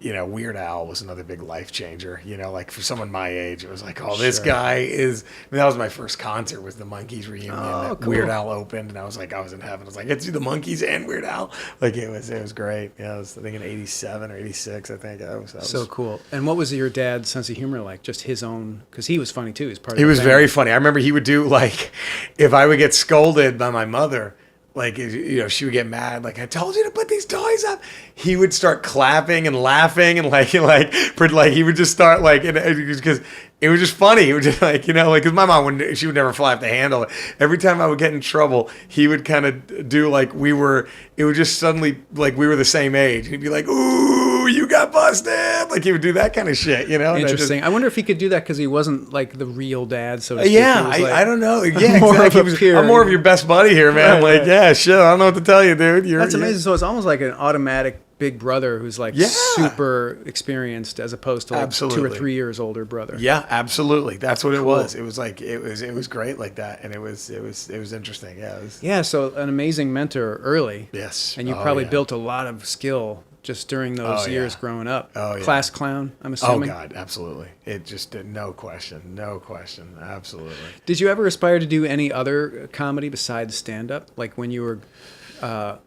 Weird Al was another big life changer. Like for someone my age, it was like, oh, this guy is. That was my first concert. Was the Monkees reunion that cool. Weird Al opened, and I was like, I was in heaven. I was like, it's the Monkees and Weird Al. Like it was great. Yeah, I was I think in '87 or '86. I think that was so cool. And what was your dad's sense of humor like? Just his own, because he was funny too. He was very funny. I remember he would do like, if I would get scolded by my mother. Like, she would get mad. Like, I told you to put these toys up. He would start clapping and laughing and like he would just start like, because it was just funny. He would just like, because my mom she would never fly off the handle. Every time I would get in trouble, he would kind of do like it would just suddenly like we were the same age. He'd be like, ooh, you got busted. Like he would do that kind of shit, Interesting. I wonder if he could do that because he wasn't like the real dad, so to speak. Yeah, I don't know. Yeah, exactly. I'm more of your best buddy here, man. Right, like, yeah, shit. I don't know what to tell you, dude. That's amazing. So it's almost like an automatic big brother who's like super experienced as opposed to like 2 or 3 years older brother. Yeah, absolutely. That's what it was. It was like it was great like that, and it was interesting. Yeah. So an amazing mentor early. Yes. And you probably built a lot of skill just during those years growing up. Oh, yeah. Class clown, I'm assuming. Oh God, absolutely. It just no question, absolutely. Did you ever aspire to do any other comedy besides stand up? Like when you were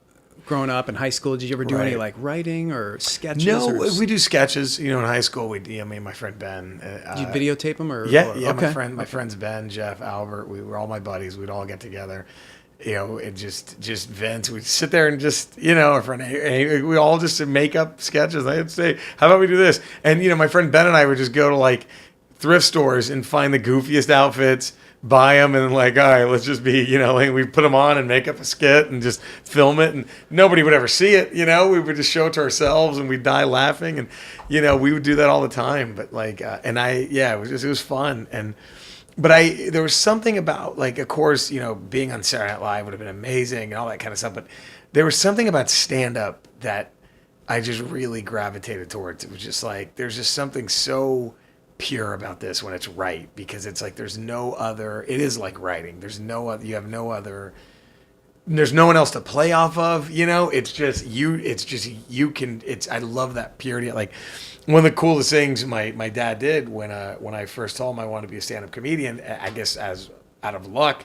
growing up in high school, did you ever do any like writing or sketches? No, we do sketches. In high school, me and my friend Ben. Did you videotape them or? Yeah. Okay. My friends Ben, Jeff, Albert. We were all my buddies. We'd all get together. And just Vince. We'd sit there and just our friend. We all just make up sketches. I'd say, how about we do this? And my friend Ben and I would just go to like thrift stores and find the goofiest outfits. Buy them and like, all right, let's just be, like we put them on and make up a skit and just film it, and nobody would ever see it, we would just show it to ourselves and we'd die laughing, and we would do that all the time. But like, it was fun, but there was something about like, of course, being on Saturday Night Live would have been amazing and all that kind of stuff, but there was something about stand up that I just really gravitated towards. It was just like, there's just something so pure about this when it's right, because it's like there's no other. It is like writing. There's no other. You have no other. There's no one else to play off of. It's just you. It's just you can. I love that purity. Like one of the coolest things my dad did when I first told him I wanted to be a stand-up comedian. I guess as out of luck,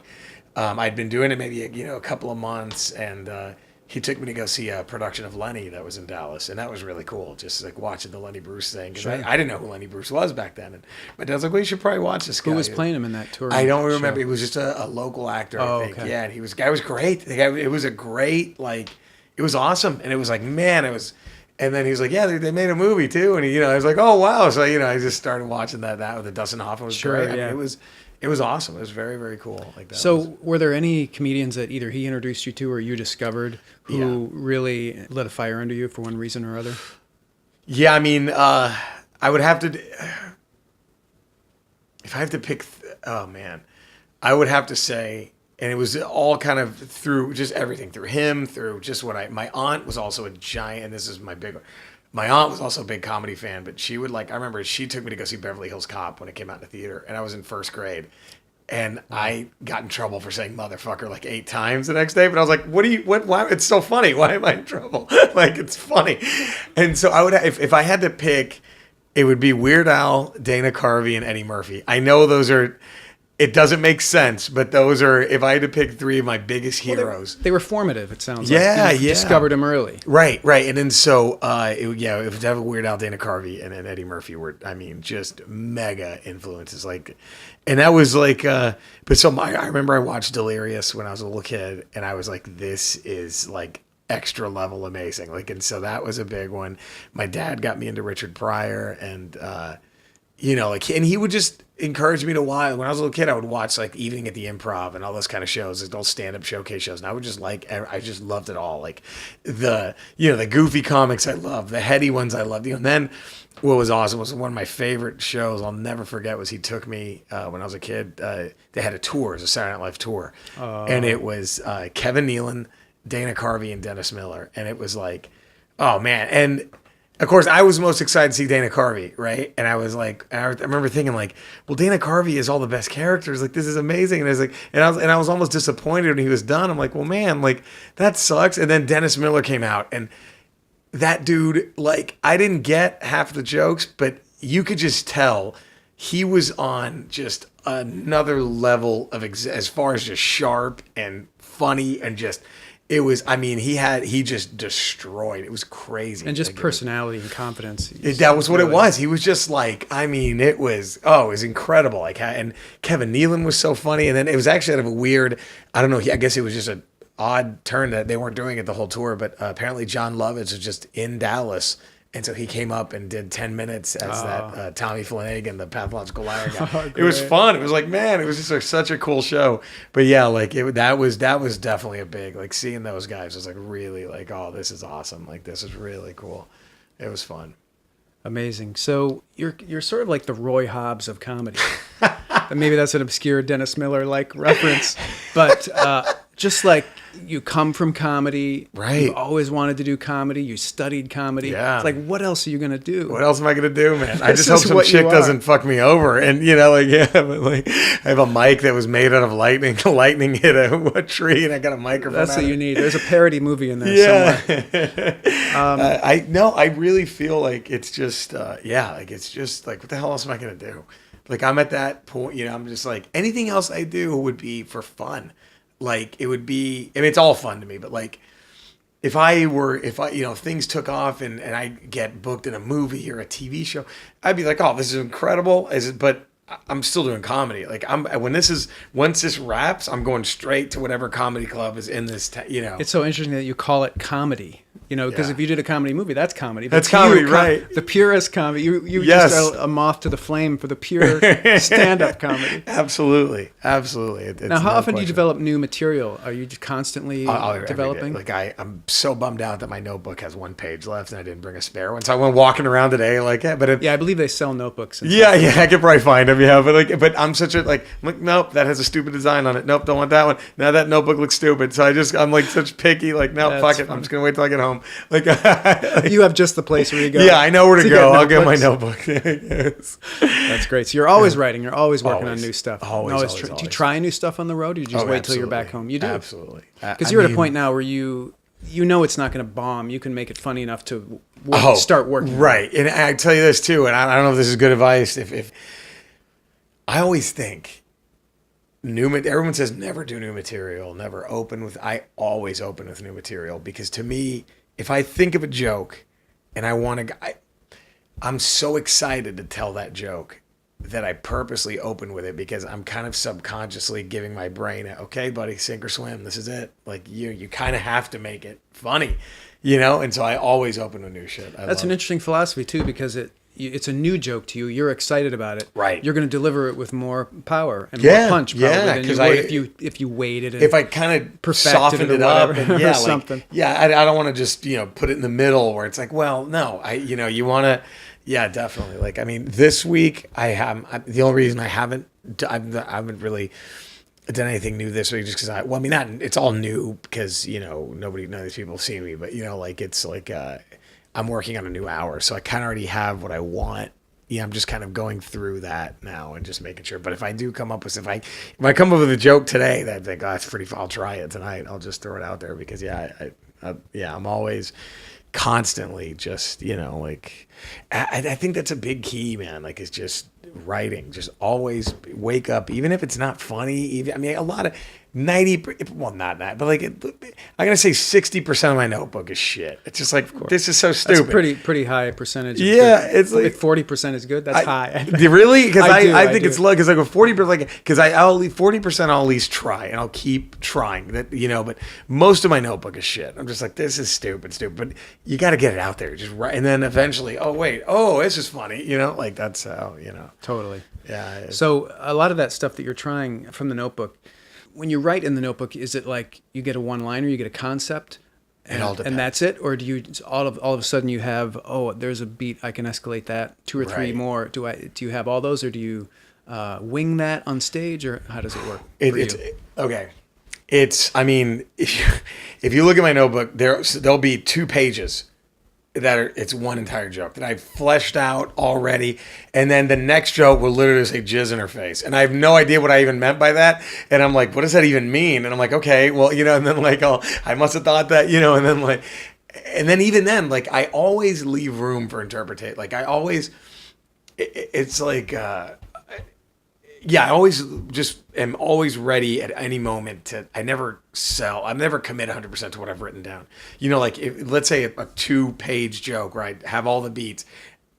I'd been doing it maybe a couple of months, and he took me to go see a production of Lenny that was in Dallas, and that was really cool. Just like watching the Lenny Bruce thing, because I didn't know who Lenny Bruce was back then. And my dad's like, "Well, you should probably watch this guy." Who was playing him in that tour? I don't remember. He was just a local actor, I think. Okay. Yeah, and guy was great. It was a great it was awesome, and it was like, man, it was. And then he was like, "Yeah, they made a movie too." And I was like, "Oh wow!" So I just started watching that with the Dustin Hoffman. Was great. Yeah. I mean, it was awesome. It was very, very cool. Like that. So, were there any comedians that either he introduced you to or you discovered who really lit a fire under you for one reason or other? Yeah, I mean, I would have to. If I have to pick, I would have to say, and it was all kind of through just everything, through him, through just my aunt was also a giant, and this is my big one. My aunt was also a big comedy fan, but she would I remember she took me to go see Beverly Hills Cop when it came out in the theater, and I was in first grade. And I got in trouble for saying motherfucker like 8 times the next day, but I was like, why? It's so funny. Why am I in trouble? Like, it's funny. And so I would, if I had to pick, it would be Weird Al, Dana Carvey, and Eddie Murphy. I know those are, it doesn't make sense, but those are, if I had to pick 3 of my biggest heroes. They were formative, it sounds like. You discovered them early. Right. And then so, it would have a Weird Al, Dana Carvey, and Eddie Murphy were, just mega influences. And that was I remember I watched Delirious when I was a little kid, and I was like, this is extra level amazing. And so that was a big one. My dad got me into Richard Pryor, and, and he would just encourage me to watch. When I was a little kid, I would watch Evening at the Improv and all those kind of shows, those stand-up showcase shows. And I would just I just loved it all. The goofy comics I loved, the heady ones I loved. And then what was awesome was one of my favorite shows I'll never forget was he took me when I was a kid. They had a tour, it was a Saturday Night Live tour. And it was Kevin Nealon Dana Carvey and Dennis Miller, and it was like, oh man. And of course, I was most excited to see Dana Carvey, right? And I was like, I remember thinking like, well, Dana Carvey is all the best characters. Like, this is amazing. And I was like, and I was almost disappointed when he was done. I'm like, well, man, like that sucks. And then Dennis Miller came out, and that dude, like, I didn't get half the jokes, but you could just tell he was on just another level of as far as just sharp and funny and just. It was, I mean, he just destroyed. It was crazy. And just personality and confidence. That was what it was. He was just like, I mean, it was incredible. Like, and Kevin Nealon was so funny. And then it was actually out of a weird, I don't know, I guess it was just an odd turn that they weren't doing it the whole tour. But apparently John Lovitz was just in Dallas. And so he came up and did 10 minutes as that Tommy Flanagan, the pathological liar guy. It was fun. It was like, man, it was just such a cool show. But yeah, like that was definitely a big, like seeing those guys was like really like, oh, this is awesome. Like this is really cool. It was fun. Amazing. So you're sort of like the Roy Hobbs of comedy. And maybe that's an obscure Dennis Miller like reference, but just like you come from comedy, right? You always wanted to do comedy. You studied comedy. Yeah. It's like, what else are you gonna do? What else am I gonna do, man? I just hope some chick doesn't fuck me over. And like, yeah, but like, I have a mic that was made out of lightning. Lightning hit a tree, and I got a microphone. That's what you need. There's a parody movie in there somewhere. I really feel like it's just, like it's just like, what the hell else am I gonna do? Like, I'm at that point, I'm just like, anything else I do would be for fun. Like, it would be, I mean, it's all fun to me, but like, if things took off and I get booked in a movie or a TV show, I'd be like, oh, this is incredible. But I'm still doing comedy. Like, once this wraps, I'm going straight to whatever comedy club is in this, It's so interesting that you call it comedy. Because if you did a comedy movie, that's comedy. That's comedy, right? The purest comedy. You yes. just are a moth to the flame for the pure stand-up comedy. Absolutely. Now, how often do you develop new material? Are you just constantly developing? Like, I'm so bummed out that my notebook has one page left and I didn't bring a spare one. So I went walking around today like, I believe they sell notebooks. Yeah, I could probably find them. Yeah, but I'm such a I'm like, nope, that has a stupid design on it. Nope, don't want that one. Now that notebook looks stupid. So I'm like such picky. Like, no, fuck it. Funny. I'm just gonna wait till I get home. Like, you have just the place where you go. Yeah, I know where to go. I'll get my notebook. Yes. That's great. So you're always writing. You're always working on new stuff. Always. Do you try new stuff on the road, or you just wait till you're back home? You do. Absolutely. Because you're at a point now where you it's not going to bomb. You can make it funny enough to start working. Right. And I tell you this too, and I don't know if this is good advice. If I always think everyone says never do new material, never open with. I always open with new material because to me, if I think of a joke and I'm so excited to tell that joke that I purposely open with it because I'm kind of subconsciously giving my brain, okay, buddy, sink or swim. This is it. Like you kind of have to make it funny, And so I always open with new shit. That's an interesting philosophy too, because it's a new joke to you. You're excited about it. Right. You're going to deliver it with more power and more punch probably than you would if you waited and if I kind of softened it up and or something. I don't want to just put it in the middle where it's like, well, no, you want to. Yeah, definitely. Like, I mean, this week the only reason I haven't really done anything new this week just because it's all new because none of these people have seen me, but it's like I'm working on a new hour, so I kind of already have what I want. Yeah, I'm just kind of going through that now and just making sure. But if I do come up with if I come up with a joke today that I think that's pretty fun, I'll try it tonight. I'll just throw it out there because I'm always constantly just I think that's a big key, man. Like, it's just writing. Just always wake up, even if it's not funny. A lot of 90%, well, not that, but like, I'm gonna say 60% of my notebook is shit. It's just like, this is so stupid. That's a pretty high percentage. Yeah, it's like if 40% is good, that's high. Really? Because I think it's low. Because I go 40%, because I'll leave 40%. I'll at least try, and I'll keep trying. That But most of my notebook is shit. I'm just like, this is stupid. But you got to get it out there, just right, and then eventually, this is funny. Like, that's how Totally. Yeah. So a lot of that stuff that you're trying from the notebook. When you write in the notebook, is it like you get a one-liner, you get a concept, and that's it? Or do you all of a sudden you have, there's a beat, I can escalate that, 2 or 3 more. Do you have all those, or do you wing that on stage, or how does it work? It's okay. I mean, if you look at my notebook, there'll be 2 pages it's one entire joke that I've fleshed out already. And then the next joke will literally say jizz in her face. And I have no idea what I even meant by that. And I'm like, what does that even mean? And I'm like, okay, well, and then like, I must have thought that, and then like, and then even then, like, I always leave room for interpretation. Like I always, it's like, yeah, I always just am always ready at any moment I never commit 100% to what I've written down. Like let's say a 2-page joke, right? Have all the beats.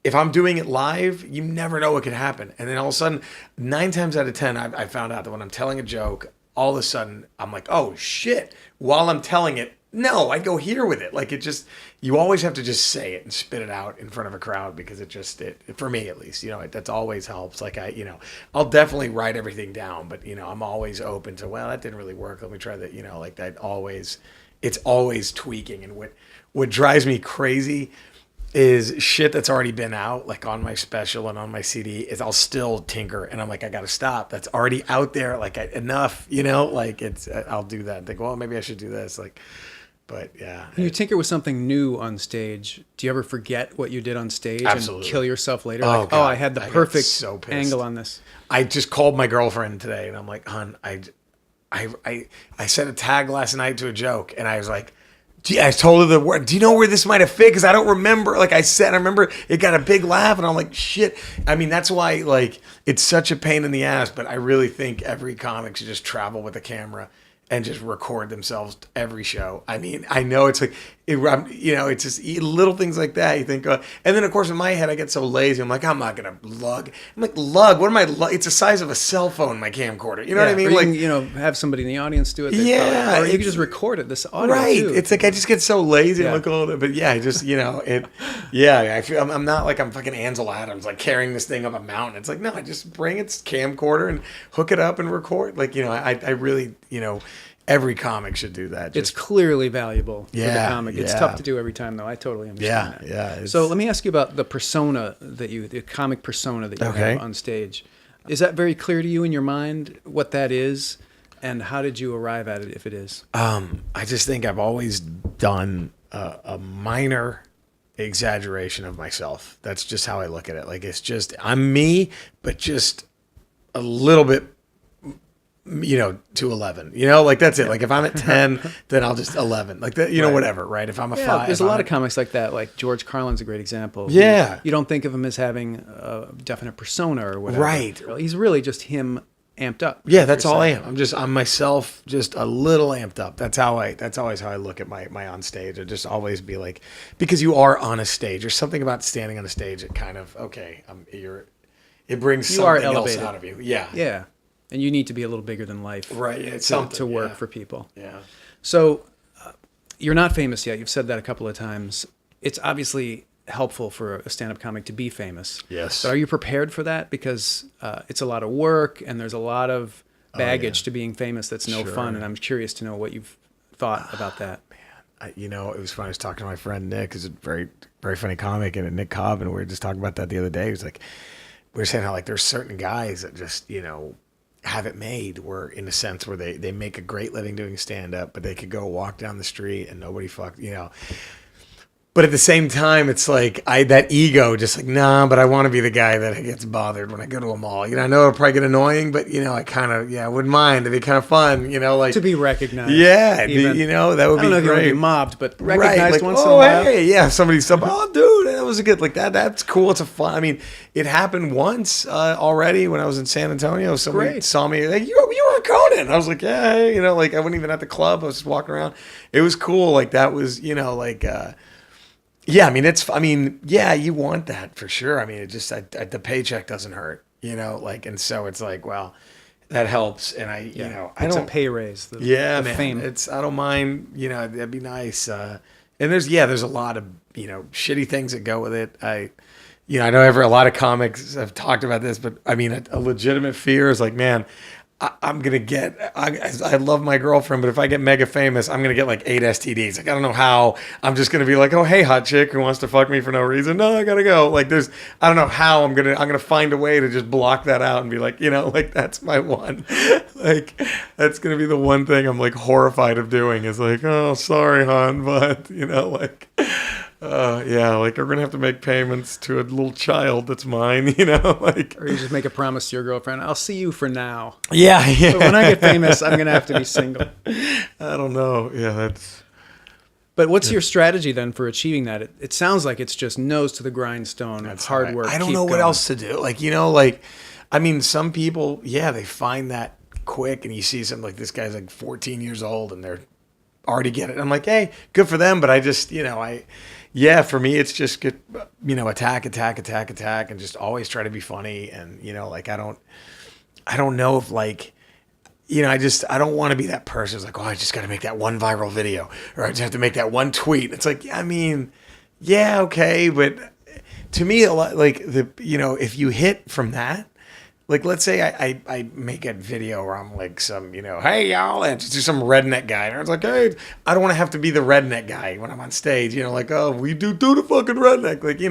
If I'm doing it live, you never know what could happen. And then all of a sudden, 9 times out of 10, I found out that when I'm telling a joke, all of a sudden I'm like, oh shit, while I'm telling it, no, I go here with it. Like you always have to just say it and spit it out in front of a crowd because it for me at least, that's always helps. Like I'll definitely write everything down, but I'm always open to, well, that didn't really work. Let me try that, like that it's always tweaking. And what drives me crazy is shit that's already been out, like on my special and on my CD, is I'll still tinker and I'm like, I got to stop. That's already out there. Like enough, like I'll do that and think, well, maybe I should do this. Like, but yeah. When you tinker with something new on stage, do you ever forget what you did on stage Absolutely. And kill yourself later? Oh, like, God. I had the perfect angle on this. I just called my girlfriend today and I'm like, hon, I sent a tag last night to a joke and I was like, I told her the word. Do you know where this might have fit? Because I don't remember. Like I said, I remember it got a big laugh, and I'm like, shit. I mean, that's why like it's such a pain in the ass. But I really think every comic should just travel with a camera and just record themselves every show. I mean, I know it's like, it's just little things like that. You think, and then of course in my head I get so lazy. I'm like, I'm not gonna lug. I'm like, lug. What am I? It's the size of a cell phone. My camcorder. You know what I mean? Or like, you can, have somebody in the audience do it. Yeah, or you can just record it. This audio right. too. It's like I just get so lazy and look all that. But yeah, I just it. Yeah, I feel I'm not like I'm fucking Ansel Adams, like carrying this thing up a mountain. It's like no, I just bring its camcorder and hook it up and record. Like I really every comic should do that. It's clearly valuable for the Yeah, comic. It's yeah. tough to do every time, though. I totally understand that. Yeah. So let me ask you about the persona the comic persona that you Okay. have on stage. Is that very clear to you in your mind what that is, and how did you arrive at it if it is? I just think I've always done a minor exaggeration of myself. That's just how I look at it. Like it's just I'm me, but just a little bit. To 11, like that's it. Like if I'm at 10, then I'll just 11, like that, Right. whatever. Right. If I'm a 5, there's a lot of comics like that. Like George Carlin's a great example. Yeah. You don't think of him as having a definite persona or whatever. Right. He's really just him amped up. Yeah, that's all I am. I'm myself, just a little amped up. That's always how I look at my on stage. I just always be like, because you are on a stage. There's something about standing on a stage that kind of it brings something else out of you. Yeah. Yeah. And you need to be a little bigger than life, right? Yeah, to work for people. Yeah. So you're not famous yet. You've said that a couple of times. It's obviously helpful for a stand-up comic to be famous. Yes. But are you prepared for that? Because it's a lot of work and there's a lot of baggage to being famous that's no fun. And I'm curious to know what you've thought about that. Man, it was fun. I was talking to my friend Nick, who's a very, very funny comic, and Nick Cobb, and we were just talking about that the other day. He was like, we were saying how like there's certain guys that just have it made, where in a sense where they make a great living doing stand-up, but they could go walk down the street and nobody but at the same time, it's like that ego, just like, nah, but I want to be the guy that gets bothered when I go to a mall. I know it'll probably get annoying, but I kind of, I wouldn't mind. It'd be kind of fun, like to be recognized. Yeah, even. That would be great. I don't know if you want to be mobbed, but recognized like, once in a while. Hey, yeah, somebody's oh, dude, that was a good, like that. That's cool. It's a fun. I mean, it happened once already when I was in San Antonio. Somebody saw me like, you were Conan. I was like, yeah, hey, like I wasn't even at the club. I was just walking around. It was cool. Like that was, yeah, yeah, you want that for sure. I mean, it just, the paycheck doesn't hurt, and so it's like, well, that helps. And it's a pay raise. The man, fame. I don't mind, that'd be nice. And there's a lot of, shitty things that go with it. I know a lot of comics have talked about this, but I mean, a legitimate fear is like, man, I'm gonna get. I love my girlfriend, but if I get mega famous, I'm gonna get like 8 STDs. Like I don't know how. I'm just gonna be like, oh hey, hot chick who wants to fuck me for no reason. No, I gotta go. Like I don't know how I'm gonna find a way to just block that out and be like, like that's my one. Like that's gonna be the one thing I'm like horrified of doing is like, oh sorry, hon, but like. Yeah, like we're gonna have to make payments to a little child that's mine, like. Or you just make a promise to your girlfriend, I'll see you for now. Yeah, yeah. But when I get famous, I'm gonna have to be single. I don't know. Yeah, that's. But what's your strategy then for achieving that? It sounds like it's just nose to the grindstone, That's hard right. work. I don't keep know what going. else to do. Like, I mean, some people, yeah, they find that quick, and you see something like this guy's like 14 years old, and they're already get it. I'm like, hey, good for them, but I just, yeah, for me, it's just get, attack, and just always try to be funny. And, like, I don't know if like, I don't want to be that person who's like, oh, I just got to make that one viral video or I just have to make that one tweet. It's like, I mean, yeah, okay. But to me, a lot like if you hit from that, like, let's say I make a video where I'm like some, hey, y'all, and just some redneck guy. And I was like, hey, I don't want to have to be the redneck guy when I'm on stage, like, oh, we do the fucking redneck. Like,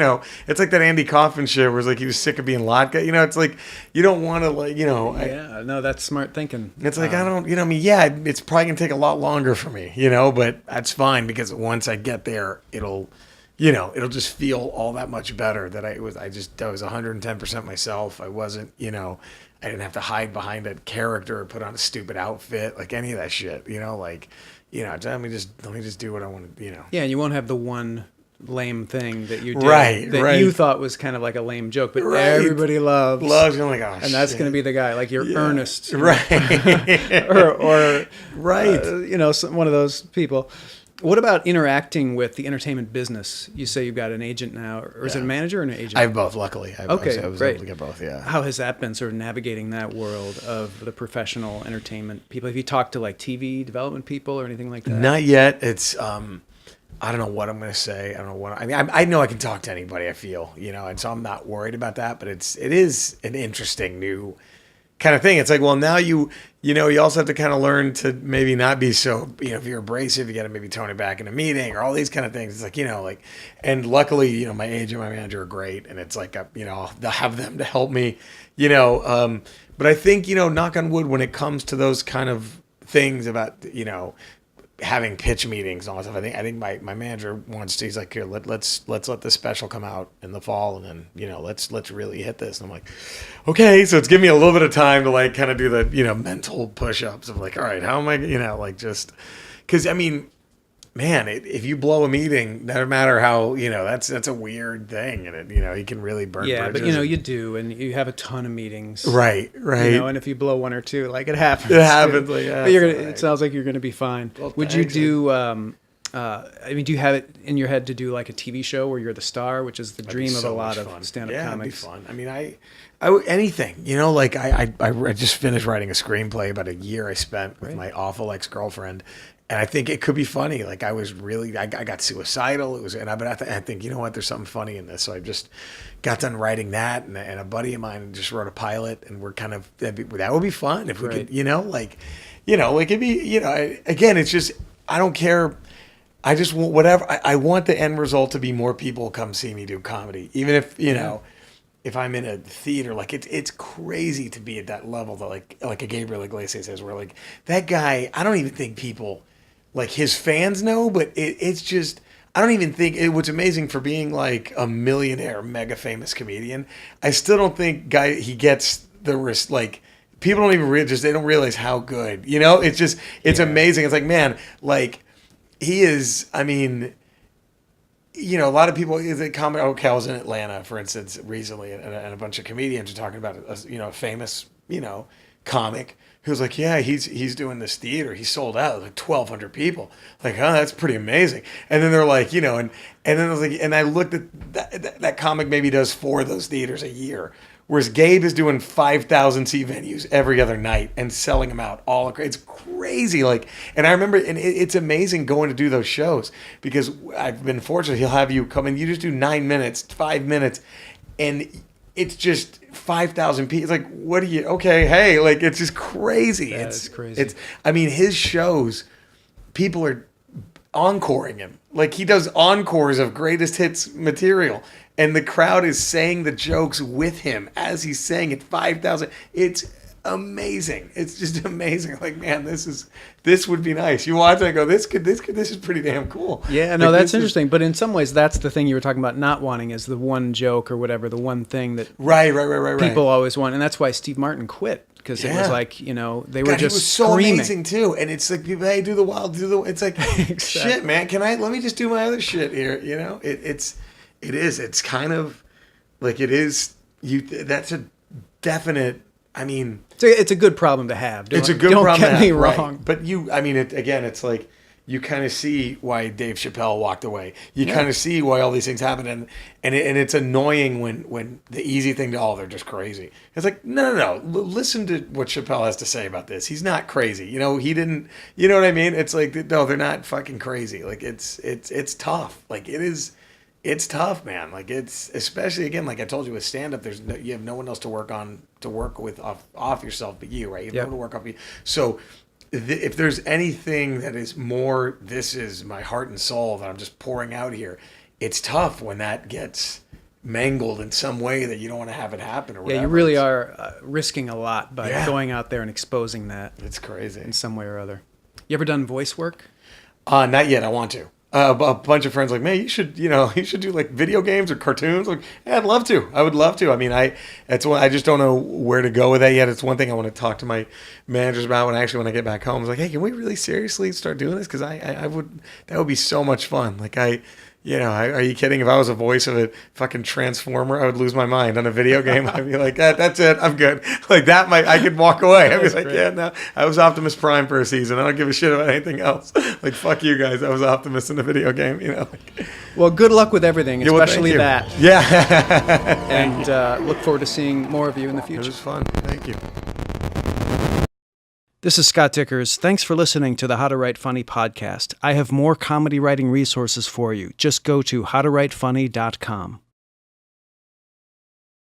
it's like that Andy Kaufman shit where it's like he was sick of being Latka. It's like, you don't want to, like, Yeah, no, that's smart thinking. It's like, I don't, yeah, it's probably going to take a lot longer for me, but that's fine because once I get there, it'll just feel all that much better that I was 110% myself. I wasn't, I didn't have to hide behind a character or put on a stupid outfit, like any of that shit, let me just do what I want to, Yeah, and you won't have the one lame thing that you did right. you thought was kind of like a lame joke, but Right. everybody loves. Oh my gosh. And that's going to be the guy, like you're earnest. Right. or right. One of those people. What about interacting with the entertainment business? You say you've got an agent now, or is it a manager or an agent? I have both, luckily. I was great. able to get both, yeah. How has that been, sort of navigating that world of the professional entertainment people? Have you talked to like TV development people or anything like that? Not yet. It's I don't know what I'm going to say. I don't know what I mean. I know I can talk to anybody. I feel, and so I'm not worried about that. But it is an interesting new kind of thing. It's like, well, now you also have to kind of learn to maybe not be so, if you're abrasive, you got to maybe tone it back in a meeting or all these kind of things. It's like, and luckily, my agent, my manager are great, and it's like, I'll have them to help me, but I think, knock on wood, when it comes to those kind of things about, having pitch meetings and all that stuff. I think my manager wants to, he's like, here, let's let this special come out in the fall, and then, let's really hit this. And I'm like, okay. So it's giving me a little bit of time to like kind of do the, mental push-ups of like, all right, how am I, like just, cause I mean, man, if you blow a meeting, no matter how, that's a weird thing, and it, you can really burn bridges. But you do, and you have a ton of meetings. Right. And if you blow one or two, like it happens. It happens. Like, but it sounds like you're going to be fine. Well, would you do, do you have it in your head to do like a TV show where you're the star, which is the dream of a lot of stand-up comics? Yeah, it'd be fun. I mean, anything, like I just finished writing a screenplay about a year I spent with my awful ex-girlfriend. And I think it could be funny. Like I got suicidal. But I think, you know what, there's something funny in this. So I just got done writing that, and a buddy of mine just wrote a pilot, and we're kind of, that would be fun if we could, like it'd be, again, it's just, I don't care. I just want whatever. I want the end result to be more people come see me do comedy, even if, if I'm in a theater, like it's crazy to be at that level that like a Gabriel Iglesias is, where like that guy, I don't even think people, like his fans know, but it's just, I don't even think what's amazing for being like a millionaire, mega famous comedian. I still don't think he gets the risk. Like people don't even they don't realize how good, it's just, it's amazing. It's like, man, like he is, I mean, a lot of people, okay, I was in Atlanta, for instance, recently, and a bunch of comedians are talking about a famous, comic who's like, yeah, he's doing this theater. He sold out like 1,200 people. Like, oh, that's pretty amazing. And then they're like, and then I was like, and I looked at that comic maybe does 4 of those theaters a year. Whereas Gabe is doing 5,000 seat venues every other night and selling them out all. It's crazy. Like, and I remember, and it's amazing going to do those shows, because I've been fortunate. He'll have you come in, you just do 9 minutes, 5 minutes, and it's just 5,000 people. It's like, what do you? Okay, hey, like it's just crazy. It's crazy. I mean, his shows, people are encoring him. Like he does encores of greatest hits material, and the crowd is saying the jokes with him as he's saying it. 5,000. It's amazing. It's just amazing. Like, man, this would be nice. You watch it and go, this is pretty damn cool. Yeah, no, like, that's interesting. But in some ways, that's the thing you were talking about not wanting is the one joke or whatever, the one thing that right. people always want. And that's why Steve Martin quit. Because it was like, they were just he was so screaming. amazing too. And it's like, hey, it's like, exactly. Shit, man, let me just do my other shit here. It's kind of like it is, that's a definite, I mean. It's a good problem to have. It's a good problem to have. Don't get me wrong. Right. But it's like, you kind of see why Dave Chappelle walked away. You kind of see why all these things happen, and it's annoying when the easy thing to they're just crazy. It's like no. Listen to what Chappelle has to say about this. He's not crazy. He didn't. You know what I mean? It's like no, they're not fucking crazy. Like it's tough. Like it is. It's tough, man. Like it's especially again, like I told you with stand up, you have no one else to work with off yourself but you, right? You have no one to work off you. So. If there's anything that is more, this is my heart and soul that I'm just pouring out here, it's tough when that gets mangled in some way that you don't want to have it happen or whatever. Yeah, you really are risking a lot by going out there and exposing that. It's crazy. In some way or other. You ever done voice work? Not yet. I want to. A bunch of friends like, man, you should do like video games or cartoons. Like, yeah, I'd love to. I would love to. I mean, I just don't know where to go with that yet. It's one thing I want to talk to my managers about when I get back home. I was like, hey, can we really seriously start doing this? Because that would be so much fun. Like are you kidding? If I was a voice of a fucking transformer, I would lose my mind on a video game. I'd be like, that's it. I'm good. Like that I could walk away. I'd be like, yeah, no, I was Optimus Prime for a season. I don't give a shit about anything else. Like, fuck you guys. I was Optimus in a video game, Well, good luck with everything, especially that. Yeah. And look forward to seeing more of you in the future. It was fun. Thank you. This is Scott Dickers. Thanks for listening to the How to Write Funny podcast. I have more comedy writing resources for you. Just go to howtowritefunny.com.